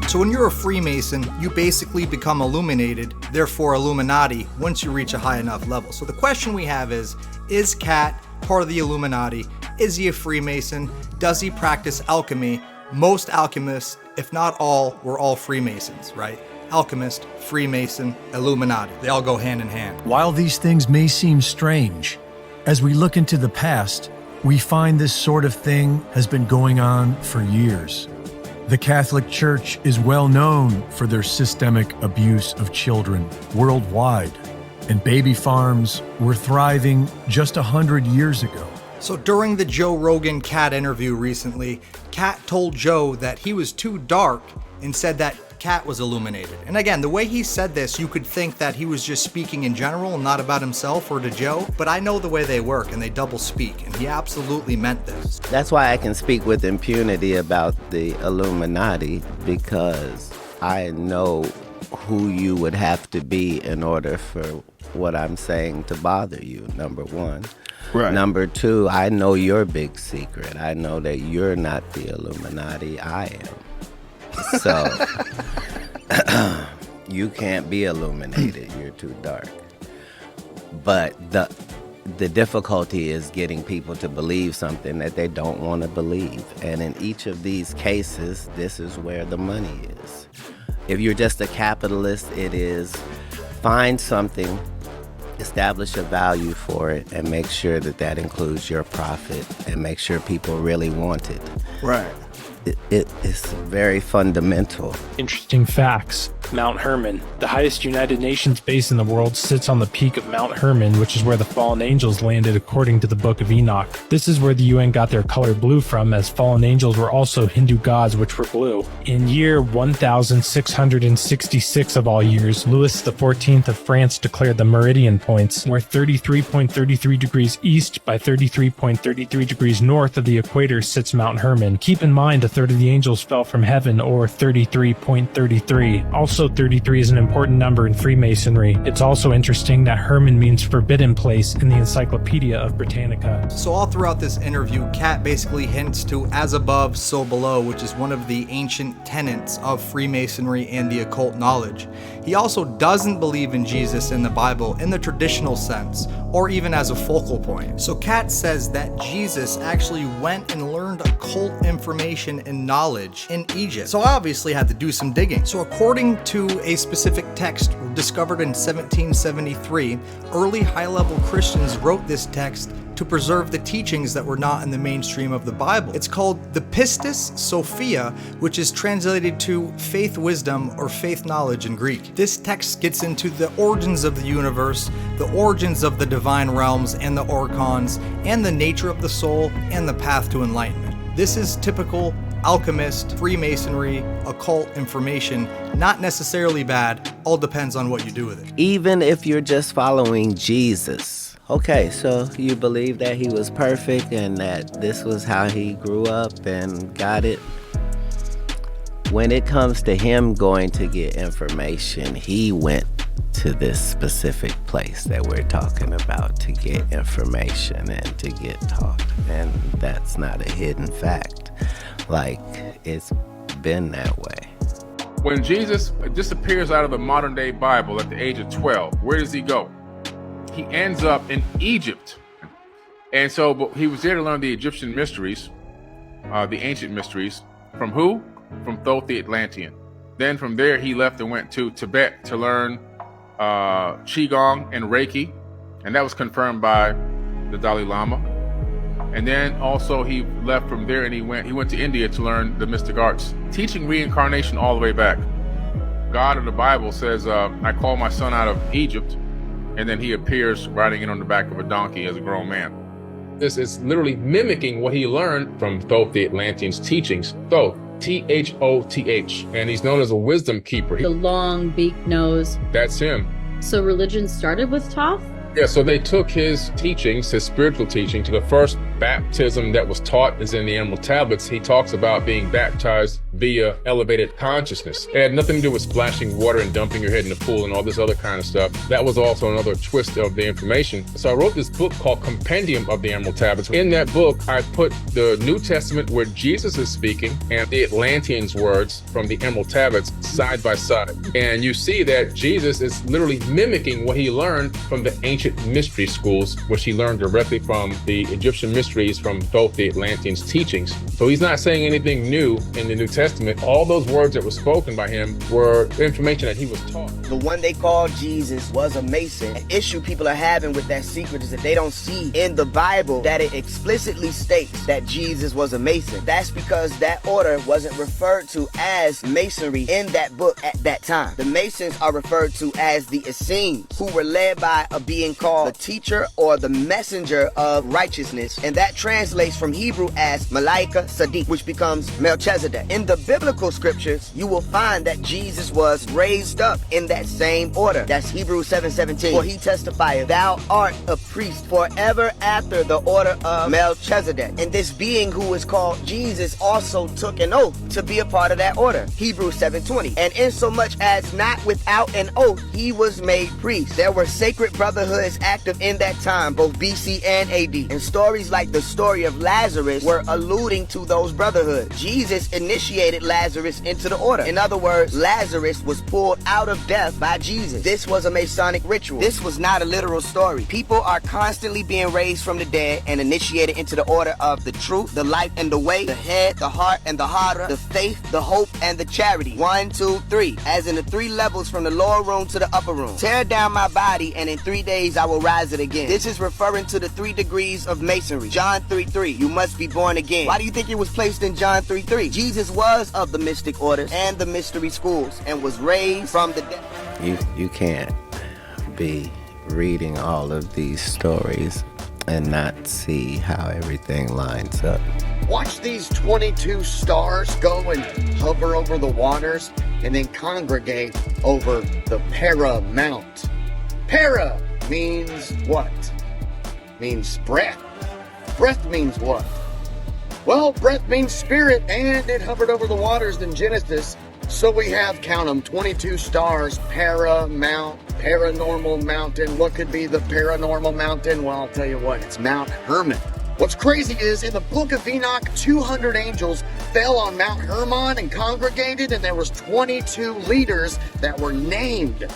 So when you're a Freemason, you basically become illuminated, therefore Illuminati, once you reach a high enough level. So the question we have is Katt part of the Illuminati? Is he a Freemason? Does he practice alchemy? Most alchemists, if not all, were all Freemasons, right? Alchemist, Freemason, Illuminati. They all go hand in hand. While these things may seem strange, as we look into the past, we find this sort of thing has been going on for years. The Catholic Church is well known for their systemic abuse of children worldwide, and baby farms were thriving just 100 years ago. So during the Joe Rogan Katt interview recently, Katt told Joe that he was too dark and said that Katt was illuminated. And again, the way he said this, you could think that he was just speaking in general, not about himself or to Joe, but I know the way they work and they double speak, and he absolutely meant this. That's why I can speak with impunity about the Illuminati, because I know who you would have to be in order for what I'm saying to bother you, number one. Right. Number two, I know your big secret. I know that you're not the Illuminati, I am. So, you can't be illuminated, you're too dark. But the difficulty is getting people to believe something that they don't want to believe. And in each of these cases, this is where the money is. If you're just a capitalist, it is find something establish a value for it and make sure that that includes your profit and make sure people really want it. Right. It's very fundamental. Interesting facts. Mount Hermon, the highest United Nations base in the world, sits on the peak of Mount Hermon, which is where the fallen angels landed according to the Book of Enoch. This is where the UN got their color blue from, as fallen angels were also Hindu gods which were blue. In year 1666 of all years, Louis XIV of France declared the meridian points, where 33.33 degrees east by 33.33 degrees north of the equator sits Mount Hermon. Keep in mind, a third of the angels fell from heaven, or 33.33. Also, 33 is an important number in Freemasonry. It's also interesting that Hermon means forbidden place in the Encyclopedia of Britannica. So all throughout this interview, Katt basically hints to as above, so below, which is one of the ancient tenets of Freemasonry and the occult knowledge. He also doesn't believe in Jesus in the Bible in the traditional sense, or even as a focal point. So Katt says that Jesus actually went and learned occult information and knowledge in Egypt. So I obviously had to do some digging. So according to a specific text discovered in 1773, early high-level Christians wrote this text to preserve the teachings that were not in the mainstream of the Bible. It's called the Pistis Sophia, which is translated to faith wisdom or faith knowledge in Greek. This text gets into the origins of the universe, the origins of the divine realms and the orcons, and the nature of the soul and the path to enlightenment. This is typical alchemist, Freemasonry, occult information, not necessarily bad, all depends on what you do with it. Even if you're just following Jesus, okay, so you believe that he was perfect and that this was how he grew up and got it. When it comes to him going to get information, he went to this specific place that we're talking about to get information and to get taught. And that's not a hidden fact. Like, it's been that way. When Jesus disappears out of the modern day Bible at the age of 12, where does he go? He ends up in Egypt. And so but he was there to learn the Egyptian mysteries, the ancient mysteries. From who? From Thoth the Atlantean. Then from there he left and went to Tibet to learn Qigong and Reiki. And that was confirmed by the Dalai Lama. And then also he left from there and he went to India to learn the mystic arts, teaching reincarnation all the way back. God of the Bible says, I call my son out of Egypt, and then he appears riding in on the back of a donkey as a grown man. This is literally mimicking what he learned from Thoth the Atlantean's teachings. Thoth, T-H-O-T-H, and he's known as a wisdom keeper. The long beak nose. That's him. So religion started with Thoth? Yeah, so they took his teachings, his spiritual teaching, to the first baptism that was taught is in the Emerald Tablets. He talks about being baptized via elevated consciousness. It had nothing to do with splashing water and dumping your head in the pool and all this other kind of stuff. That was also another twist of the information. So I wrote this book called Compendium of the Emerald Tablets. In that book, I put the New Testament where Jesus is speaking and the Atlanteans' words from the Emerald Tablets side by side. And you see that Jesus is literally mimicking what he learned from the ancient mystery schools, which he learned directly from the Egyptian mysteries from Thoth the Atlantean's teachings. So he's not saying anything new in the New Testament. All those words that were spoken by him were information that he was taught. The one they called Jesus was a Mason. An issue people are having with that secret is that they don't see in the Bible that it explicitly states that Jesus was a Mason. That's because that order wasn't referred to as Masonry in that book at that time. The Masons are referred to as the Essenes, who were led by a being called the teacher or the messenger of righteousness, and that translates from Hebrew as Malaika Sadiq, which becomes Melchizedek. In the biblical scriptures, you will find that Jesus was raised up in that same order. That's Hebrews 7:17. For he testifieth, thou art a priest forever after the order of Melchizedek. And this being who is called Jesus also took an oath to be a part of that order. Hebrews 7:20. And insomuch as not without an oath he was made priest. There were sacred brotherhoods active in that time, both BC and AD. And stories like like the story of Lazarus were alluding to those brotherhoods. Jesus initiated Lazarus into the order. In other words, Lazarus was pulled out of death by Jesus. This was a Masonic ritual. This was not a literal story. People are constantly being raised from the dead and initiated into the order of the truth, the light and the way, the head, the heart and the hara, the faith, the hope and the charity. 1, 2, 3. As in the 3 levels from the lower room to the upper room. Tear down my body and in 3 days I will rise it again. This is referring to the 3 degrees of Masonry. John 3:3. You must be born again. Why do you think it was placed in John 3:3? Jesus was of the mystic orders and the mystery schools and was raised from the dead. You can't be reading all of these stories and not see how everything lines up. Watch these 22 stars go and hover over the waters and then congregate over the Para Mount. Para means what? Means breath. Breath means what? Well, breath means spirit, and it hovered over the waters in Genesis. So we have, count them, 22 stars, Para Mount, Paranormal Mountain. What could be the Paranormal Mountain? Well, I'll tell you what, it's Mount Hermon. What's crazy is in the book of Enoch, 200 angels fell on Mount Hermon and congregated, and there was 22 leaders that were named.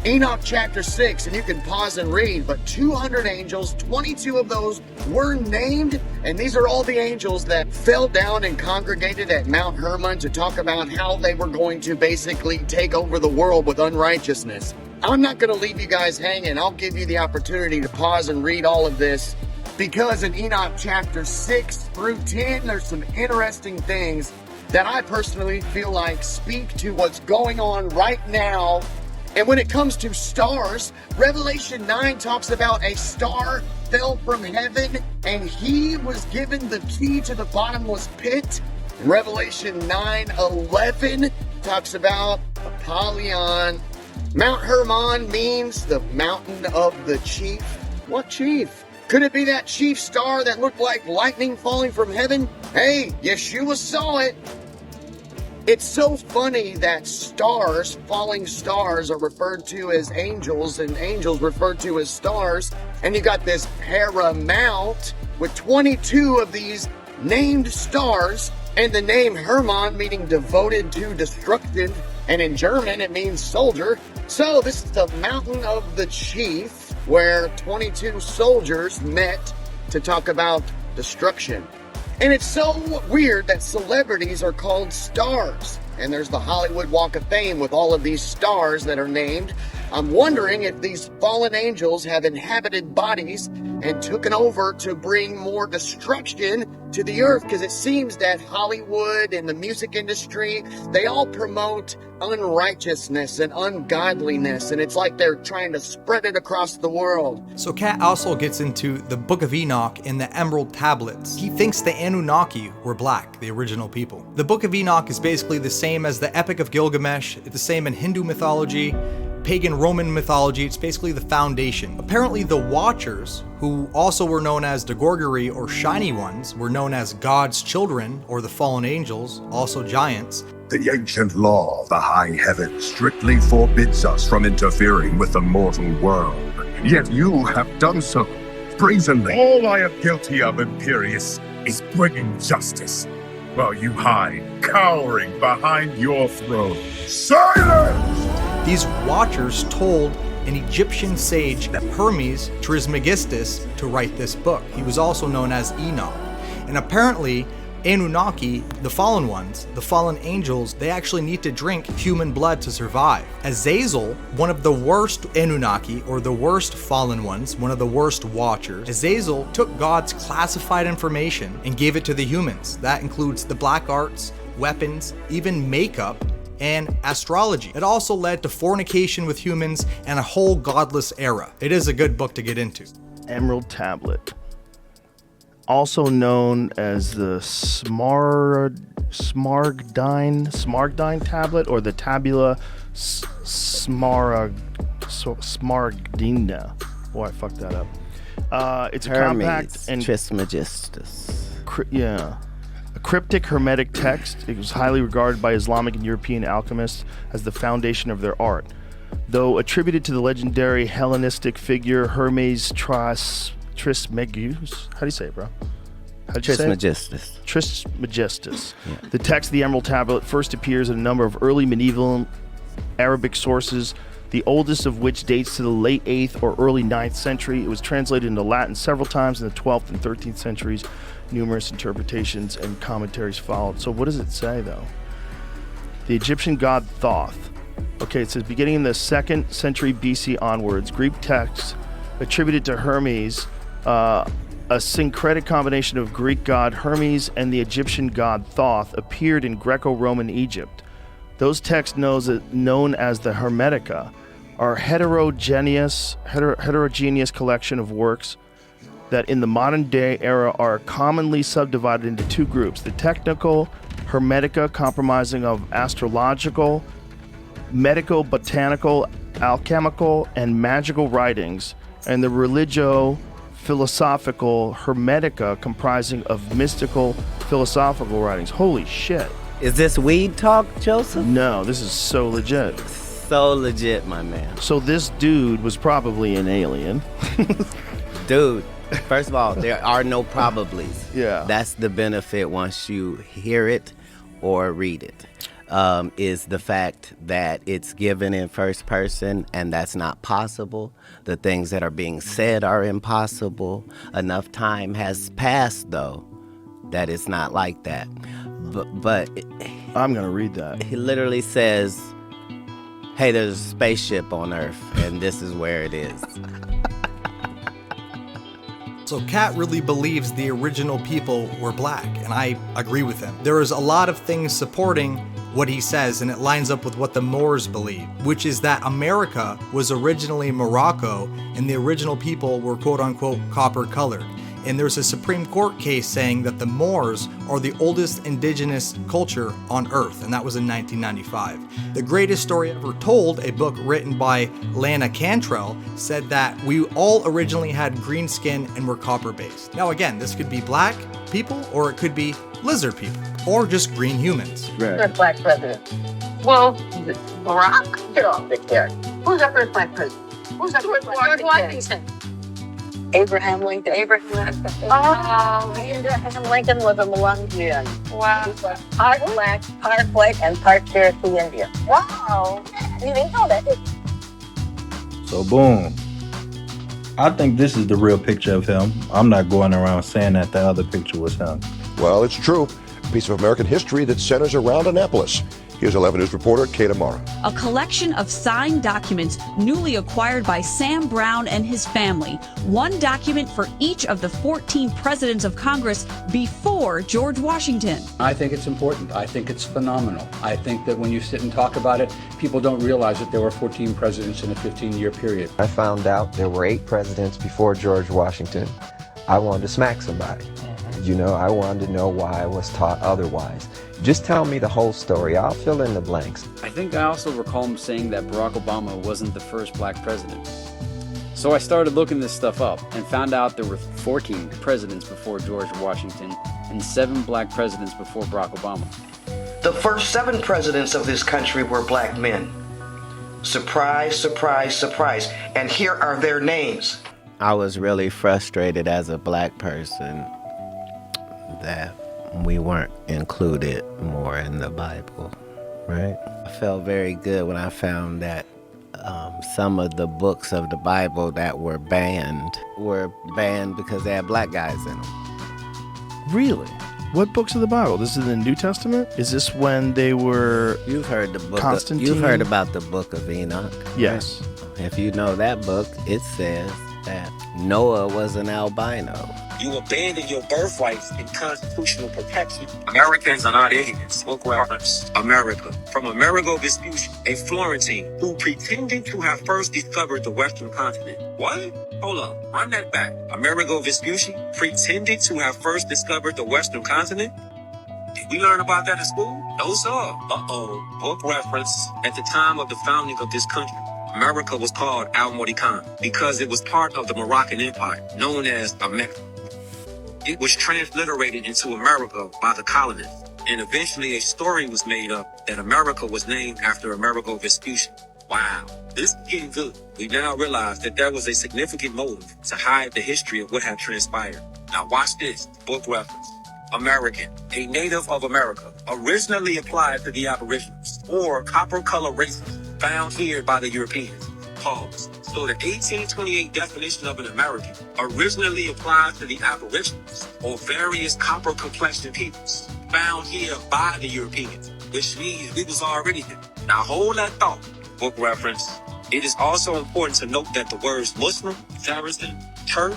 Enoch chapter 6, and you can pause and read, but 200 angels, 22 of those were named, and these are all the angels that fell down and congregated at Mount Hermon to talk about how they were going to basically take over the world with unrighteousness. I'm not going to leave you guys hanging. I'll give you the opportunity to pause and read all of this, because in Enoch chapter 6 through 10, there's some interesting things that I personally feel like speak to what's going on right now. And when it comes to stars, Revelation 9 talks about a star fell from heaven and he was given the key to the bottomless pit. Revelation 9:11 talks about Apollyon. Mount Hermon means the mountain of the chief. What chief? Could it be that chief star that looked like lightning falling from heaven? Hey, Yeshua saw it. It's so funny that stars, falling stars, are referred to as angels and angels referred to as stars. And you got this Paramount with 22 of these named stars and the name Hermon meaning devoted to destruction. And in German, it means soldier. So this is the mountain of the chief where 22 soldiers met to talk about destruction. And it's so weird that celebrities are called stars. And there's the Hollywood Walk of Fame with all of these stars that are named. I'm wondering if these fallen angels have inhabited bodies and taken over to bring more destruction to the earth, because it seems that Hollywood and the music industry, they all promote unrighteousness and ungodliness, and it's like they're trying to spread it across the world. So Katt also gets into the Book of Enoch and the Emerald Tablets. He thinks the Anunnaki were black, the original people. The Book of Enoch is basically the same as the Epic of Gilgamesh. It's the same in Hindu mythology, pagan Roman mythology. It's basically the foundation. Apparently the Watchers, who also were known as the Gorgori or Shiny Ones, were known as God's children or the fallen angels, also giants. The ancient law of the high heaven strictly forbids us from interfering with the mortal world. Yet you have done so brazenly. All I am guilty of, Imperius, is bringing justice, while you hide, cowering behind your throne. Silence! These Watchers told an Egyptian sage Hermes Trismegistus to write this book. He was also known as Enoch. And apparently Anunnaki, the fallen ones, the fallen angels, they actually need to drink human blood to survive. Azazel, one of the worst Anunnaki, or the worst fallen ones, one of the worst Watchers, Azazel took God's classified information and gave it to the humans. That includes the black arts, weapons, even makeup, and astrology. It also led to fornication with humans and a whole godless era. It is a good book to get into. Emerald Tablet, also known as the Smaragdine Tablet or the Tabula Smaragdina. Boy, I fucked that up. It's a Hermes compact and Trismegistus. A cryptic hermetic text. It was highly regarded by Islamic and European alchemists as the foundation of their art. Though attributed to the legendary Hellenistic figure Hermes Trismegistus. How do you say it, bro? How'd you say it? Trismegistus. Trismegistus. The text of the Emerald Tablet first appears in a number of early medieval Arabic sources, the oldest of which dates to the late 8th or early 9th century. It was translated into Latin several times in the 12th and 13th centuries. Numerous interpretations and commentaries followed. So what does it say, though? The Egyptian god Thoth. Okay, it says beginning in the 2nd century BC onwards, Greek texts attributed to Hermes, a syncretic combination of Greek god Hermes and the Egyptian god Thoth, appeared in Greco-Roman Egypt. Those texts known as the Hermetica are heterogeneous collection of works that in the modern day era are commonly subdivided into two groups: the technical Hermetica, comprising of astrological, medico-botanical, alchemical, and magical writings, and the religio-philosophical Hermetica, comprising of mystical philosophical writings. Holy shit. Is this weed talk, Joseph? No, this is so legit. So legit, my man. So this dude was probably an alien. Dude, first of all, there are no probablys. Yeah. That's the benefit once you hear it or read it, is the fact that it's given in first person, and that's not possible. The things that are being said are impossible. Enough time has passed, though, that it's not like that. But I'm going to read that. He literally says, hey, there's a spaceship on Earth, and this is where it is. So Katt really believes the original people were black, and I agree with him. There is a lot of things supporting what he says, and it lines up with what the Moors believe, which is that America was originally Morocco, and the original people were quote-unquote copper-colored. And there's a Supreme Court case saying that the Moors are the oldest indigenous culture on Earth, and that was in 1995. The Greatest Story Ever Told, a book written by Lana Cantrell, said that we all originally had green skin and were copper-based. Now again, this could be black people, or it could be lizard people, or just green humans. First black president. Well, Barack? Get off the chair. Who's our first black president? Who's our first George Washington? Abraham Lincoln. Oh, Abraham Lincoln was a Melungian. Wow. He was part black, part white, and part Cherokee Indian. Wow. You didn't know that, did you? So boom. I think this is the real picture of him. I'm not going around saying that the other picture was him. Well, it's true. A piece of American history that centers around Annapolis. Here's 11 News reporter Kate Amara. A collection of signed documents newly acquired by Sam Brown and his family. One document for each of the 14 presidents of Congress before George Washington. I think it's important. I think it's phenomenal. I think that when you sit and talk about it, people don't realize that there were 14 presidents in a 15-year period. I found out there were 8 presidents before George Washington. I wanted to smack somebody. You know, I wanted to know why I was taught otherwise. Just tell me the whole story. I'll fill in the blanks. I think I also recall him saying that Barack Obama wasn't the first black president. So I started looking this stuff up and found out there were 14 presidents before George Washington and 7 black presidents before Barack Obama. The first 7 presidents of this country were black men. Surprise, surprise, surprise. And here are their names. I was really frustrated as a black person that we weren't included more in the Bible, right? I felt very good when I found that some of the books of the Bible that were banned because they had black guys in them. Really? What books of the Bible? This is the New Testament? Is this when they were You've heard the book Constantine? You've heard about the book of Enoch. Yes. Right? If you know that book, it says that Noah was an albino. You abandon your birthrights and constitutional protection. Americans are not idiots. Book reference, America. From Amerigo Vespucci, a Florentine who pretended to have first discovered the Western continent. What? Hold up, run that back. Amerigo Vespucci pretended to have first discovered the Western continent? Did we learn about that in school? No, sir. Uh-oh. Book reference, at the time of the founding of this country, America was called Al-Mordikan because it was part of the Moroccan Empire, known as America. It was transliterated into America by the colonists, and eventually a story was made up that America was named after Amerigo Vespucci. Wow, this is getting good. We now realize that there was a significant motive to hide the history of what had transpired. Now watch this, book reference. American, a native of America, originally applied to the Aboriginals, or copper color races, found here by the Europeans. Pause. So the 1828 definition of an American originally applies to the Aboriginals, or various copper complexioned peoples, found here by the Europeans, which means we was already here. Now hold that thought. Book reference. It is also important to note that the words Muslim, Saracen, Turk,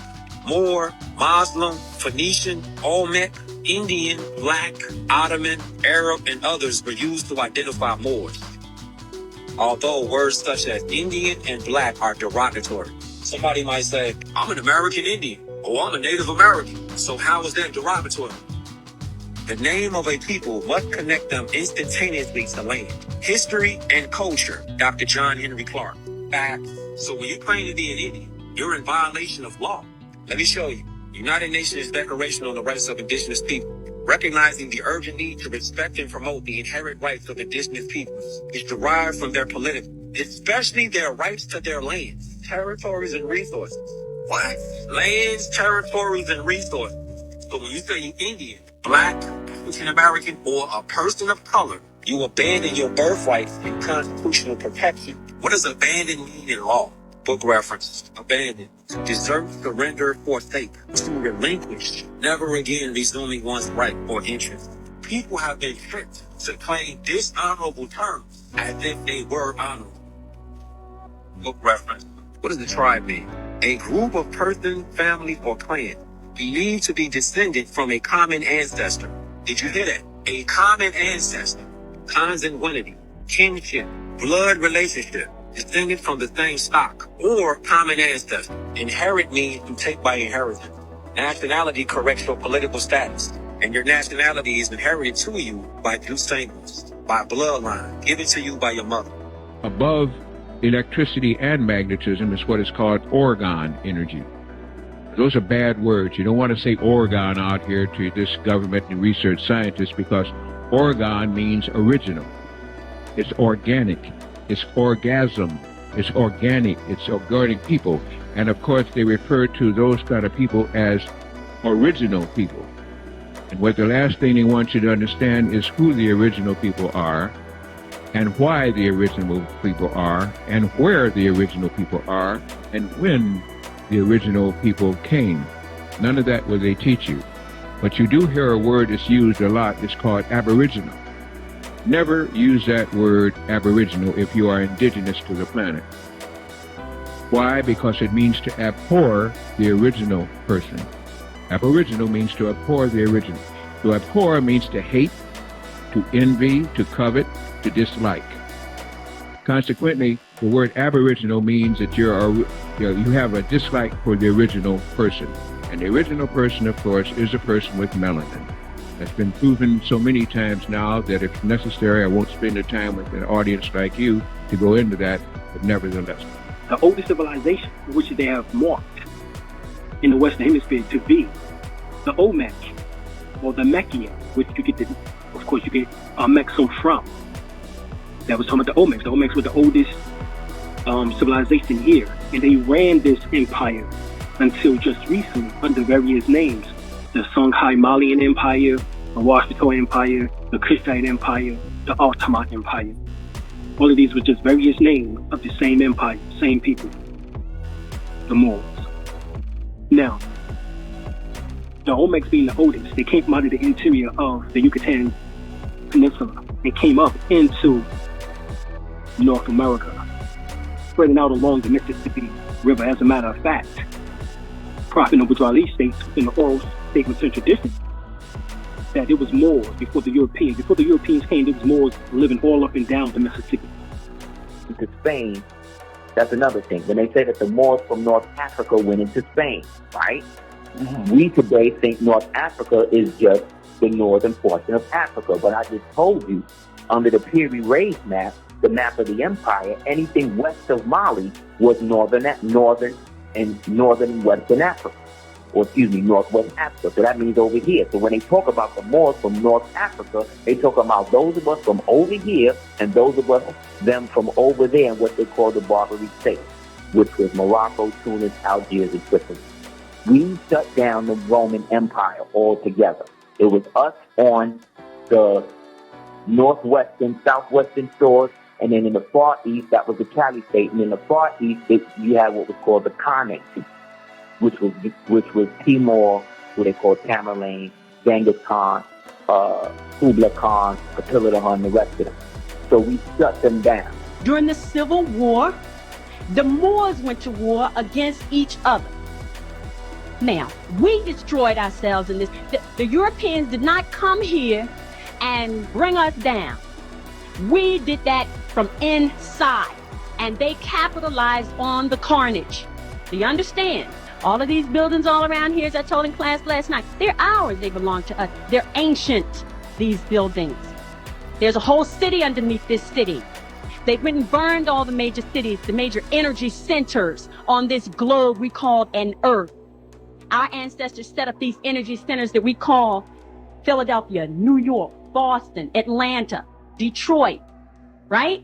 Moor, Muslim, Phoenician, Olmec, Indian, Black, Ottoman, Arab, and others were used to identify Moors. Although words such as Indian and Black are derogatory. Somebody might say, I'm an American Indian, or I'm a Native American. So how is that derogatory? The name of a people must connect them instantaneously to land, history, and culture. Dr. John Henry Clark. Facts. So when you claim to be an Indian, you're in violation of law. Let me show you. United Nations Declaration on the Rights of Indigenous People, recognizing the urgent need to respect and promote the inherent rights of indigenous peoples, is derived from their political, especially their rights to their lands, territories, and resources. What? Lands, territories, and resources. So when you say you Indian, Black, African American, or a person of color, you abandon your birthrights and constitutional protection. What does abandon mean in law? Book reference. Abandon. To desert, surrender, forsake. To relinquish. Never again resuming one's right or interest. People have been tricked to claim dishonorable terms as if they were honorable. Book reference. What does the tribe mean? A group of person, family, or clan believed to be descended from a common ancestor. Did you hear that? A common ancestor. Consanguinity, kinship, blood relationship, descended from the same stock, or common ancestor. Inherit means to take by inheritance. Nationality corrects your political status, and your nationality is inherited to you by descendants, by bloodline, given to you by your mother. Above electricity and magnetism is what is called orgone energy. Those are bad words. You don't want to say orgone out here to this government and research scientists, because orgone means original. It's organic. It's orgasm. It's organic. It's organic people. And of course, they refer to those kind of people as original people. And what the last thing they want you to understand is who the original people are, and why the original people are, and where the original people are, and when the original people came. None of that will they teach you. But you do hear a word that's used a lot. It's called aboriginal. Never use that word aboriginal if you are indigenous to the planet. Why? Because it means to abhor the original person. Aboriginal means to abhor the original. To abhor means to hate, to envy, to covet, to dislike. Consequently, the word aboriginal means that you have a dislike for the original person. And the original person, of course, is a person with melanin. That's been proven so many times now that if necessary, I won't spend the time with an audience like you to go into that, but nevertheless. The oldest civilization, which they have marked in the Western Hemisphere to be the Olmec, or the Meckian, which you get Mexum from. That was talking about the Olmecs. The Olmecs were the oldest civilization here, and they ran this empire until just recently under various names. The Songhai Malian Empire, the Washito Empire, the Kushite Empire, the Ottoman Empire. All of these were just various names of the same empire, same people, the Moors. Now, the Olmecs being the oldest, they came out of the interior of the Yucatan Peninsula and came up into North America, spreading out along the Mississippi River. As a matter of fact, Prophet Noble Ali states in the oral statements and tradition that it was Moors before the Europeans. Before the Europeans came, there was Moors living all up and down the Mississippi. To Spain, that's another thing. When they say that the Moors from North Africa went into Spain, right? Mm-hmm. We today think North Africa is just the northern portion of Africa. But I just told you, under the Piri Reis map, the map of the empire, anything west of Mali was northern and western Africa. Northwest Africa. So that means over here. So when they talk about the Moors from North Africa, they talk about those of us from over here and those of us, them from over there in what they call the Barbary States, which was Morocco, Tunis, Algiers, and Tripoli. We shut down the Roman Empire altogether. It was us on the northwestern, southwestern shores, and then in the far east, that was the Caliphate, and in the far east, you had what was called the Khanate, which was Timor, what they called Tamerlane, Genghis Khan, Kublai Khan, Attila the Hun, the rest of them. So we shut them down. During the Civil War, the Moors went to war against each other. Now, we destroyed ourselves in this. The Europeans did not come here and bring us down. We did that from inside, and they capitalized on the carnage. Do you understand? All of these buildings all around here, as I told in class last night, they're ours. They belong to us. They're ancient, these buildings. There's a whole city underneath this city. They've went and burned all the major cities, the major energy centers on this globe we call an earth. Our ancestors set up these energy centers that we call Philadelphia, New York, Boston, Atlanta, Detroit, right?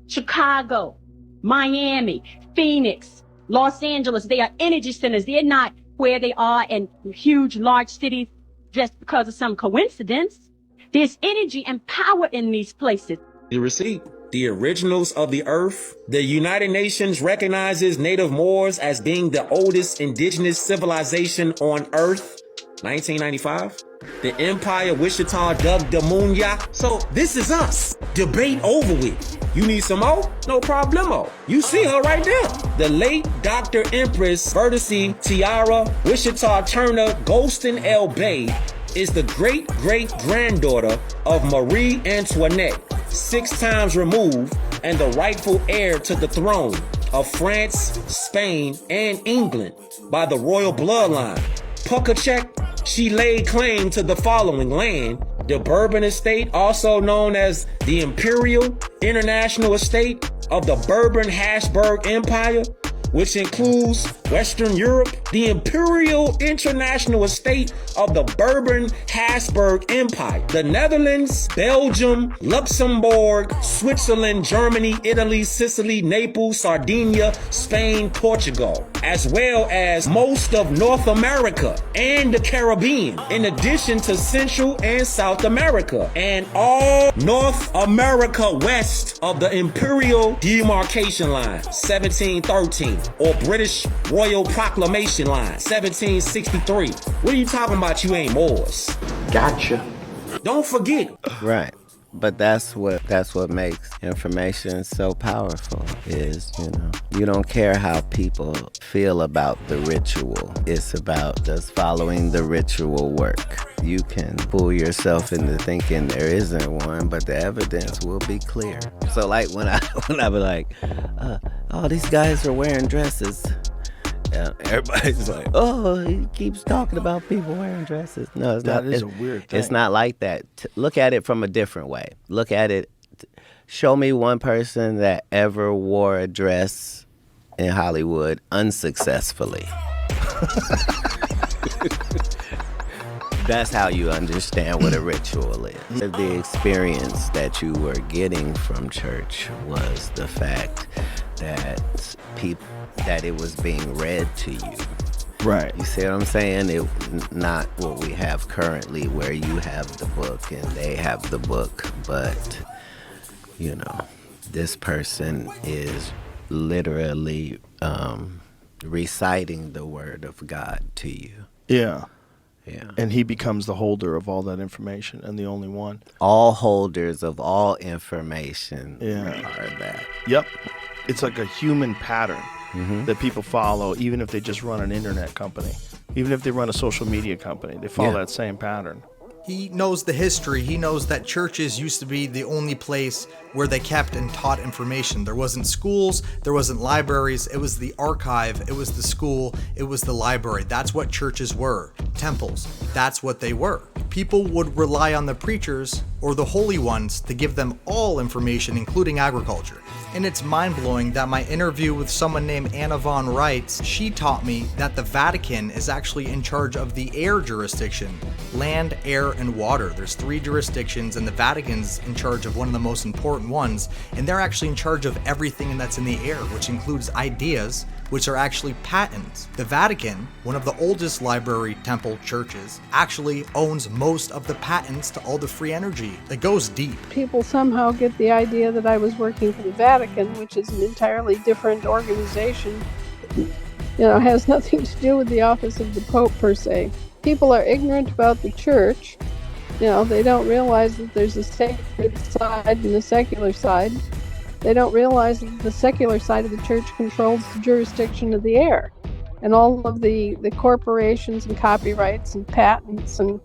Chicago, Miami, Phoenix, Los Angeles. They are energy centers. They're not where they are in huge, large cities just because of some coincidence. There's energy and power in these places. The receipt. The originals of the earth. The United Nations recognizes native Moors as being the oldest indigenous civilization on earth. 1995. The Empire Wichita dug the Munya. So this is us. Debate over with. You need some more? No problemo. You see her right there. The late Dr. Empress Vertice Tiara Wichita Turner Golston L. Bay is the great-great-granddaughter of Marie Antoinette, 6 times removed, and the rightful heir to the throne of France, Spain, and England by the royal bloodline. Puckachek, she laid claim to the following land: the Bourbon Estate, also known as the Imperial International Estate of the Bourbon-Habsburg Empire, which includes Western Europe, the Imperial International Estate of the Bourbon-Habsburg Empire, the Netherlands, Belgium, Luxembourg, Switzerland, Germany, Italy, Sicily, Naples, Sardinia, Spain, Portugal, as well as most of North America and the Caribbean, in addition to Central and South America, and all North America west of the Imperial Demarcation Line, 1713. Or British Royal Proclamation Line, 1763. What are you talking about? You ain't Moors. Gotcha. Don't forget. Right. But that's what makes information so powerful is, you don't care how people feel about the ritual. It's about just following the ritual work. You can fool yourself into thinking there isn't one, but the evidence will be clear. So like when I be like, oh, these guys are wearing dresses. Everybody's like, oh, he keeps talking about people wearing dresses. No, it's not. That is a weird thing. It's not like that. Look at it from a different way. Look at it. Show me one person that ever wore a dress in Hollywood unsuccessfully. That's how you understand what a ritual is. The experience that you were getting from church was the fact that it was being read to you. Right. You see what I'm saying? It not what we have currently, where you have the book and they have the book, but this person is literally reciting the word of God to you. Yeah. Yeah. And he becomes the holder of all that information and the only one. All holders of all information are that. Yep. It's like a human pattern that people follow, even if they just run an internet company, even if they run a social media company, they follow that same pattern. He knows the history. He knows that churches used to be the only place where they kept and taught information. There wasn't schools, there wasn't libraries, it was the archive, it was the school, it was the library. That's what churches were. Temples, that's what they were. People would rely on the preachers or the holy ones to give them all information, including agriculture. And it's mind-blowing that my interview with someone named Anna Von Reitz, she taught me that the Vatican is actually in charge of the air jurisdiction, land, air, and water. There's 3 jurisdictions, and the Vatican's in charge of one of the most important ones, and they're actually in charge of everything that's in the air, which includes ideas, which are actually patents. The Vatican, one of the oldest library temple churches, actually owns most of the patents to all the free energy. It goes deep. People somehow get the idea that I was working for the Vatican, which is an entirely different organization. Has nothing to do with the office of the Pope per se. People are ignorant about the church. They don't realize that there's a sacred side and a secular side. They don't realize that the secular side of the church controls the jurisdiction of the air. And all of the corporations and copyrights and patents and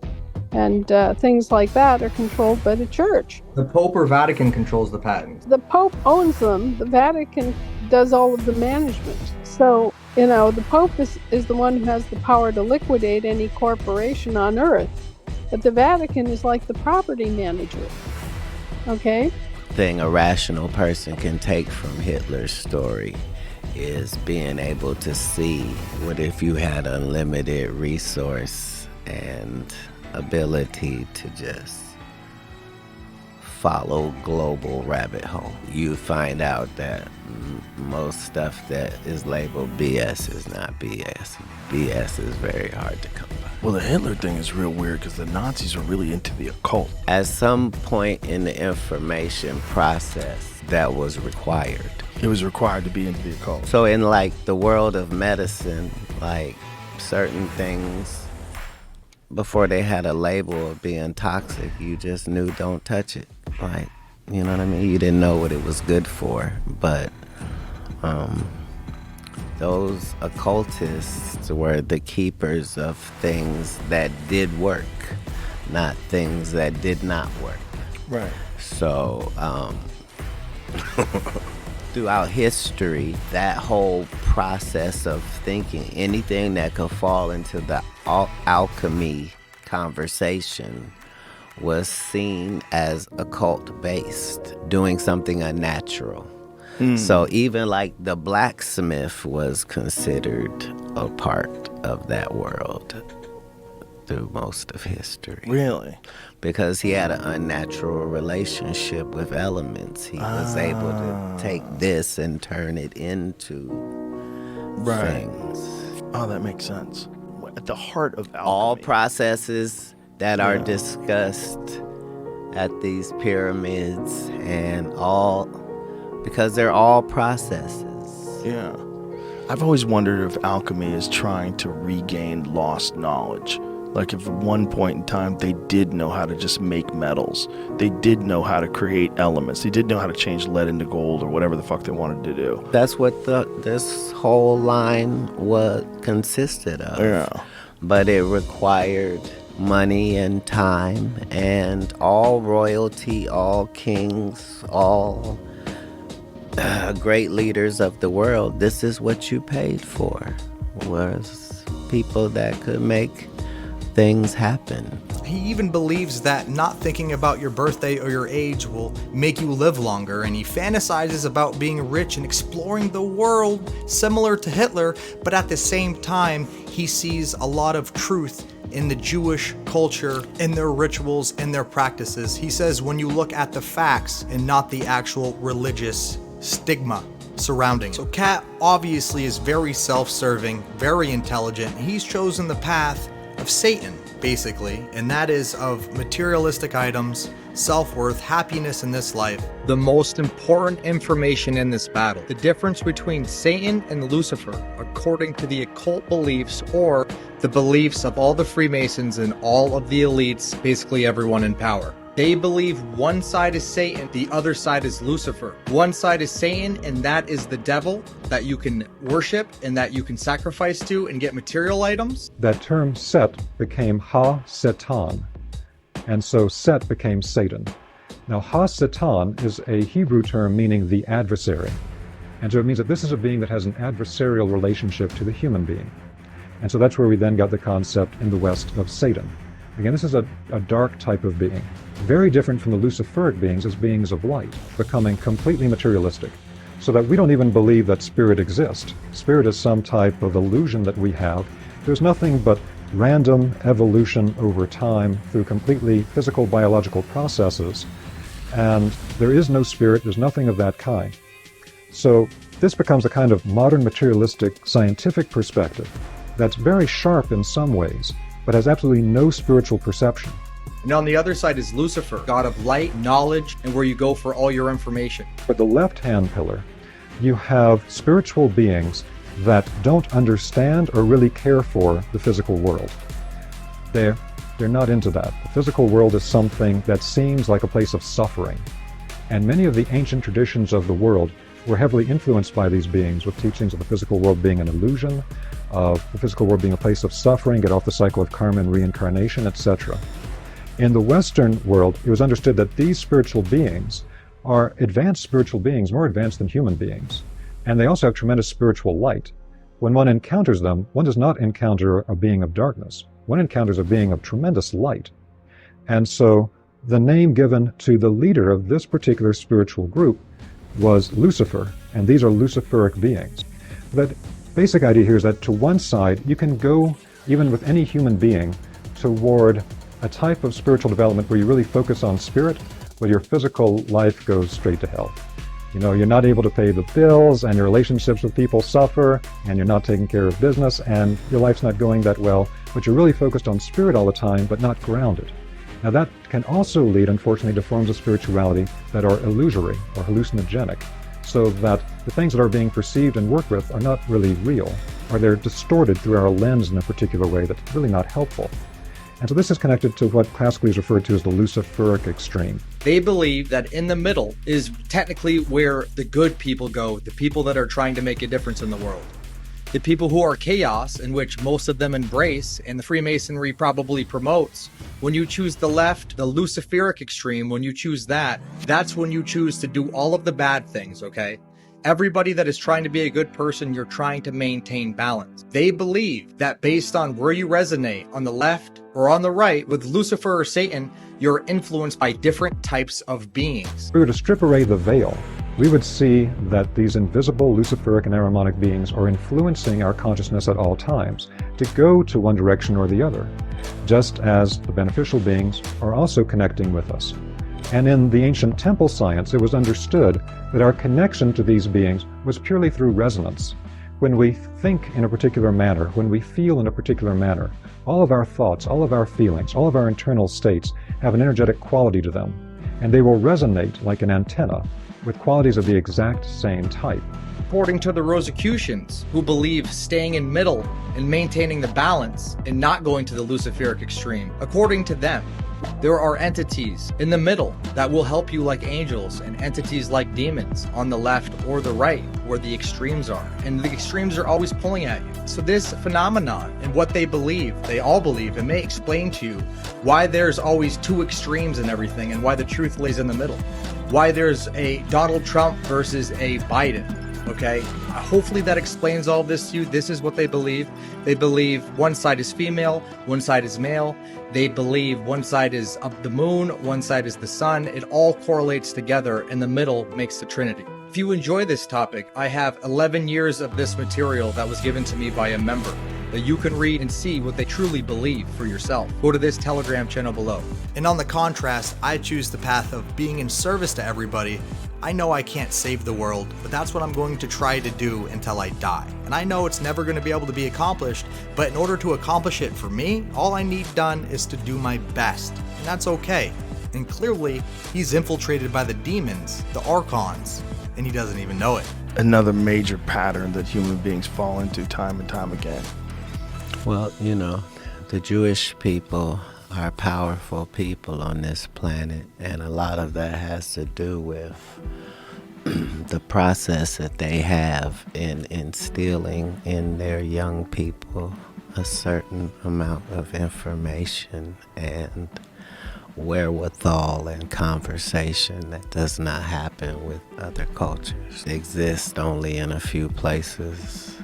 things like that are controlled by the church. The Pope or Vatican controls the patents? The Pope owns them. The Vatican does all of the management. So, the Pope is the one who has the power to liquidate any corporation on earth. But the Vatican is like the property manager. Okay? Thing a rational person can take from Hitler's story is being able to see what if you had unlimited resource and ability to just follow global rabbit hole. You find out that most stuff that is labeled BS is not BS. BS is very hard to come by. Well, the Hitler thing is real weird because the Nazis are really into the occult. At some point in the information process, that was required. It was required to be into the occult. So in the world of medicine, certain things, before they had a label of being toxic, you just knew don't touch it. You know what I mean? You didn't know what it was good for, but those occultists were the keepers of things that did work, not things that did not work. Right. So, throughout history, that whole process of thinking, anything that could fall into the alchemy conversation was seen as occult-based, doing something unnatural. So even the blacksmith was considered a part of that world through most of history. Really? Because he had an unnatural relationship with elements. He was able to take this and turn it into things. Oh, that makes sense. At the heart of alchemy. All processes that are discussed at these pyramids and because they're all processes. Yeah. I've always wondered if alchemy is trying to regain lost knowledge. If at one point in time they did know how to just make metals. They did know how to create elements. They did know how to change lead into gold or whatever the fuck they wanted to do. That's what this whole line consisted of. Yeah. But it required money and time, and all royalty, all kings, all great leaders of the world, this is what you paid for, was people that could make things happen. He even believes that not thinking about your birthday or your age will make you live longer, and he fantasizes about being rich and exploring the world, similar to Hitler, but at the same time, he sees a lot of truth in the Jewish culture, in their rituals, in their practices. He says when you look at the facts and not the actual religious stigma surrounding. So Katt obviously is very self-serving, very intelligent. He's chosen the path of Satan, basically, and that is of materialistic items, self-worth, happiness in this life. The most important information in this battle, the difference between Satan and Lucifer, according to the occult beliefs or the beliefs of all the Freemasons and all of the elites, basically everyone in power. They believe one side is Satan, the other side is Lucifer. One side is Satan, and that is the devil that you can worship and that you can sacrifice to and get material items. That term Set became Ha-Satan, and so Set became Satan. Now, Ha-Satan is a Hebrew term meaning the adversary. And so it means that this is a being that has an adversarial relationship to the human being. And so that's where we then got the concept in the West of Satan. Again, this is a dark type of being, very different from the Luciferic beings as beings of light, becoming completely materialistic, so that we don't even believe that spirit exists. Spirit is some type of illusion that we have. There's nothing but random evolution over time through completely physical biological processes, and there is no spirit, there's nothing of that kind. So this becomes a kind of modern materialistic scientific perspective that's very sharp in some ways, but has absolutely no spiritual perception. And on the other side is Lucifer, god of light, knowledge, and where you go for all your information. For the left-hand pillar, you have spiritual beings that don't understand or really care for the physical world. They're not into that. The physical world is something that seems like a place of suffering. And many of the ancient traditions of the world were heavily influenced by these beings, with teachings of the physical world being an illusion, of the physical world being a place of suffering, get off the cycle of karma and reincarnation, etc. In the Western world, it was understood that these spiritual beings are advanced spiritual beings, more advanced than human beings. And they also have tremendous spiritual light. When one encounters them, one does not encounter a being of darkness. One encounters a being of tremendous light. And so the name given to the leader of this particular spiritual group was Lucifer, and these are Luciferic beings. The basic idea here is that to one side, you can go, even with any human being, toward a type of spiritual development where you really focus on spirit, but your physical life goes straight to hell. You know, you're not able to pay the bills, and your relationships with people suffer, and you're not taking care of business, and your life's not going that well, but you're really focused on spirit all the time, but not grounded. Now that can also lead, unfortunately, to forms of spirituality that are illusory or hallucinogenic, so that the things that are being perceived and worked with are not really real, or they're distorted through our lens in a particular way that's really not helpful. And so this is connected to what classically is referred to as the Luciferic extreme. They believe that in the middle is technically where the good people go, the people that are trying to make a difference in the world. The people who are chaos, in which most of them embrace, and the Freemasonry probably promotes. When you choose the left, the Luciferic extreme, when you choose that, that's when you choose to do all of the bad things, okay? Everybody that is trying to be a good person, you're trying to maintain balance. They believe that based on where you resonate, on the left or on the right, with Lucifer or Satan, you're influenced by different types of beings. If we were to strip away the veil, we would see that these invisible Luciferic and Ahrimanic beings are influencing our consciousness at all times to go to one direction or the other, just as the beneficial beings are also connecting with us. And in the ancient temple science, it was understood that our connection to these beings was purely through resonance. When we think in a particular manner, when we feel in a particular manner, all of our thoughts, all of our feelings, all of our internal states have an energetic quality to them, and they will resonate like an antenna with qualities of the exact same type. According to the Rosicrucians, who believe staying in middle and maintaining the balance and not going to the Luciferic extreme, according to them, there are entities in the middle that will help you like angels, and entities like demons on the left or the right where the extremes are. And the extremes are always pulling at you. So this phenomenon and what they believe, they all believe, and may explain to you why there's always two extremes in everything and why the truth lays in the middle. Why there's a Donald Trump versus a Biden. Okay, hopefully that explains all this to you. This is what they believe. They believe one side is female, one side is male. They believe one side is of the moon, one side is the sun. It all correlates together, and the middle makes the Trinity. If you enjoy this topic, I have 11 years of this material that was given to me by a member that you can read and see what they truly believe for yourself. Go to this Telegram channel below. And on the contrast, I choose the path of being in service to everybody. I know I can't save the world, but that's what I'm going to try to do until I die. And I know it's never going to be able to be accomplished, but in order to accomplish it for me, all I need done is to do my best. And that's okay. And clearly, he's infiltrated by the demons, the archons, and he doesn't even know it. Another major pattern that human beings fall into time and time again. Well, you know, the Jewish people are powerful people on this planet, and a lot of that has to do with the process that they have in instilling in their young people a certain amount of information. And wherewithal and conversation that does not happen with other cultures. They exist only in a few places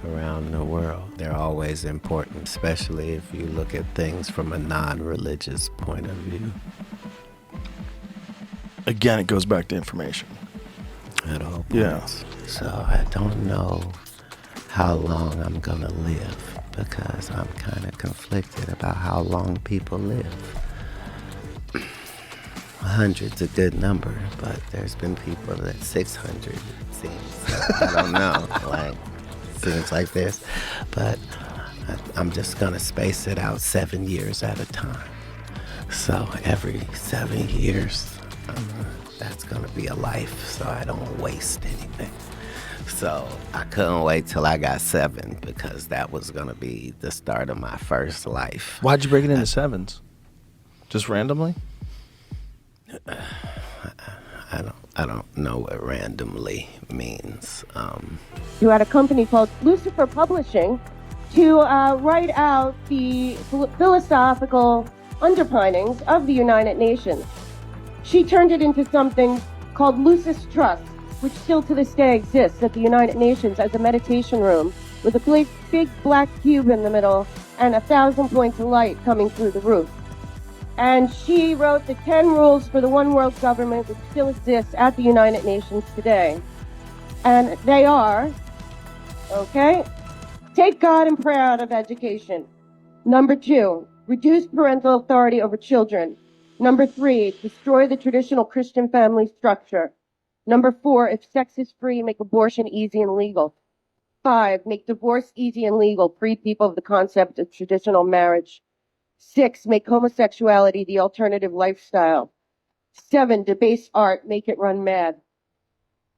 around the world. They're always important, especially if you look at things from a non-religious point of view. Again, it goes back to information. At all points. Yeah. So I don't know how long I'm gonna live because I'm kind of conflicted about how long people live. 100's a good number, but there's been people that 600 seems. I don't know. Seems like this, but I'm just gonna space it out 7 years at a time. So every 7 years, that's gonna be a life, so I don't waste anything. So I couldn't wait till I got 7 because that was gonna be the start of my first life. Why'd you break it into 7s? Just randomly? I don't know what randomly means. You had a company called Lucifer Publishing to write out the philosophical underpinnings of the United Nations. She turned it into something called Lucis Trust, which still to this day exists at the United Nations as a meditation room with a big black cube in the middle and 1,000 points of light coming through the roof. And she wrote the 10 rules for the one world government which still exists at the United Nations today. And they are, okay, take God and prayer out of education. Number 2, reduce parental authority over children. Number 3, destroy the traditional Christian family structure. Number 4, if sex is free, make abortion easy and legal. 5, make divorce easy and legal, free people of the concept of traditional marriage. 6, make homosexuality the alternative lifestyle. 7, debase art, make it run mad.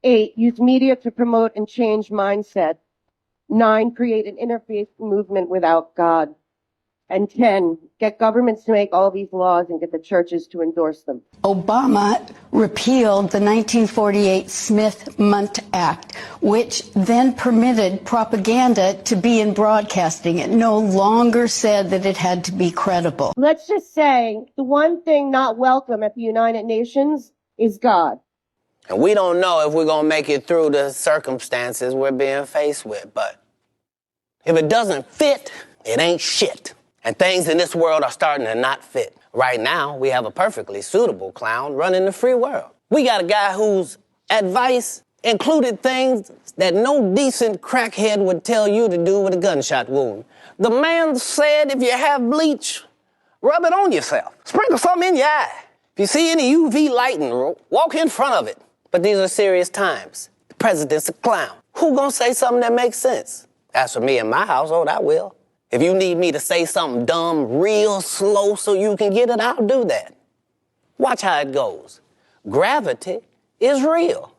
8, use media to promote and change mindset. 9, create an interfaith movement without God. And 10, get governments to make all these laws and get the churches to endorse them. Obama repealed the 1948 Smith-Mundt Act, which then permitted propaganda to be in broadcasting. It no longer said that it had to be credible. Let's just say the one thing not welcome at the United Nations is God. And we don't know if we're gonna make it through the circumstances we're being faced with, but if it doesn't fit, it ain't shit. And things in this world are starting to not fit. Right now, we have a perfectly suitable clown running the free world. We got a guy whose advice included things that no decent crackhead would tell you to do with a gunshot wound. The man said if you have bleach, rub it on yourself. Sprinkle something in your eye. If you see any UV lighting, walk in front of it. But these are serious times. The president's a clown. Who gonna say something that makes sense? As for me and my household, I will. If you need me to say something dumb real slow so you can get it, I'll do that. Watch how it goes. Gravity is real.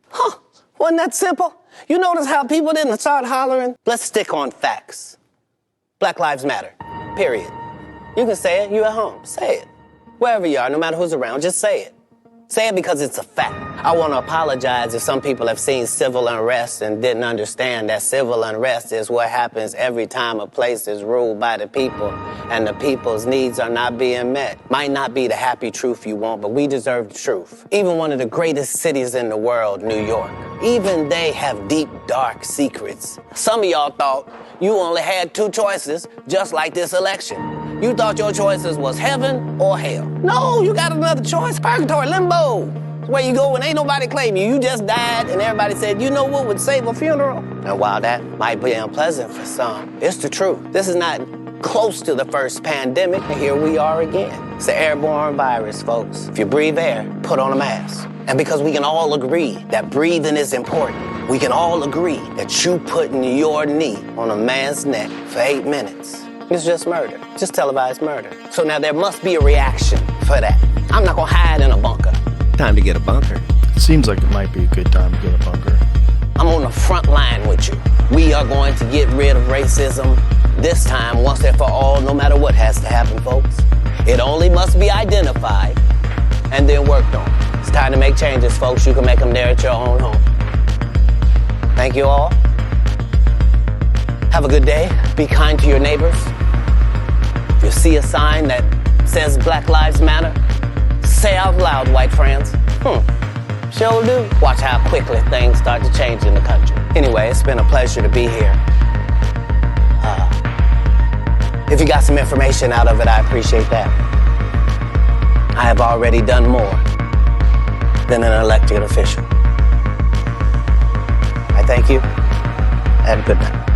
Huh, wasn't that simple? You notice how people didn't start hollering? Let's stick on facts. Black Lives Matter, period. You can say it, you at home, say it. Wherever you are, no matter who's around, just say it. Say it because it's a fact. I want to apologize if some people have seen civil unrest and didn't understand that civil unrest is what happens every time a place is ruled by the people and the people's needs are not being met. Might not be the happy truth you want, but we deserve the truth. Even one of the greatest cities in the world, New York, even they have deep, dark secrets. Some of y'all thought you only had 2 choices, just like this election. You thought your choices was heaven or hell. No, you got another choice. Purgatory, limbo. It's where you go when ain't nobody claim you. You just died and everybody said, you know what would save a funeral? And while that might be unpleasant for some, it's the truth. This is not close to the first pandemic, and here we are again. It's an airborne virus, folks. If you breathe air, put on a mask. And because we can all agree that breathing is important, we can all agree that you putting your knee on a man's neck for 8 minutes, it's just murder. Just televised murder. So now there must be a reaction for that. I'm not gonna hide in a bunker. Time to get a bunker. Seems like it might be a good time to get a bunker. I'm on the front line with you. We are going to get rid of racism this time, once and for all, no matter what has to happen, folks. It only must be identified and then worked on. It's time to make changes, folks. You can make them there at your own home. Thank you all. Have a good day. Be kind to your neighbors. If you see a sign that says Black Lives Matter? Say out loud, white friends. Sure do. Watch how quickly things start to change in the country. Anyway, it's been a pleasure to be here. If you got some information out of it, I appreciate that. I have already done more than an elected official. I thank you, and good night.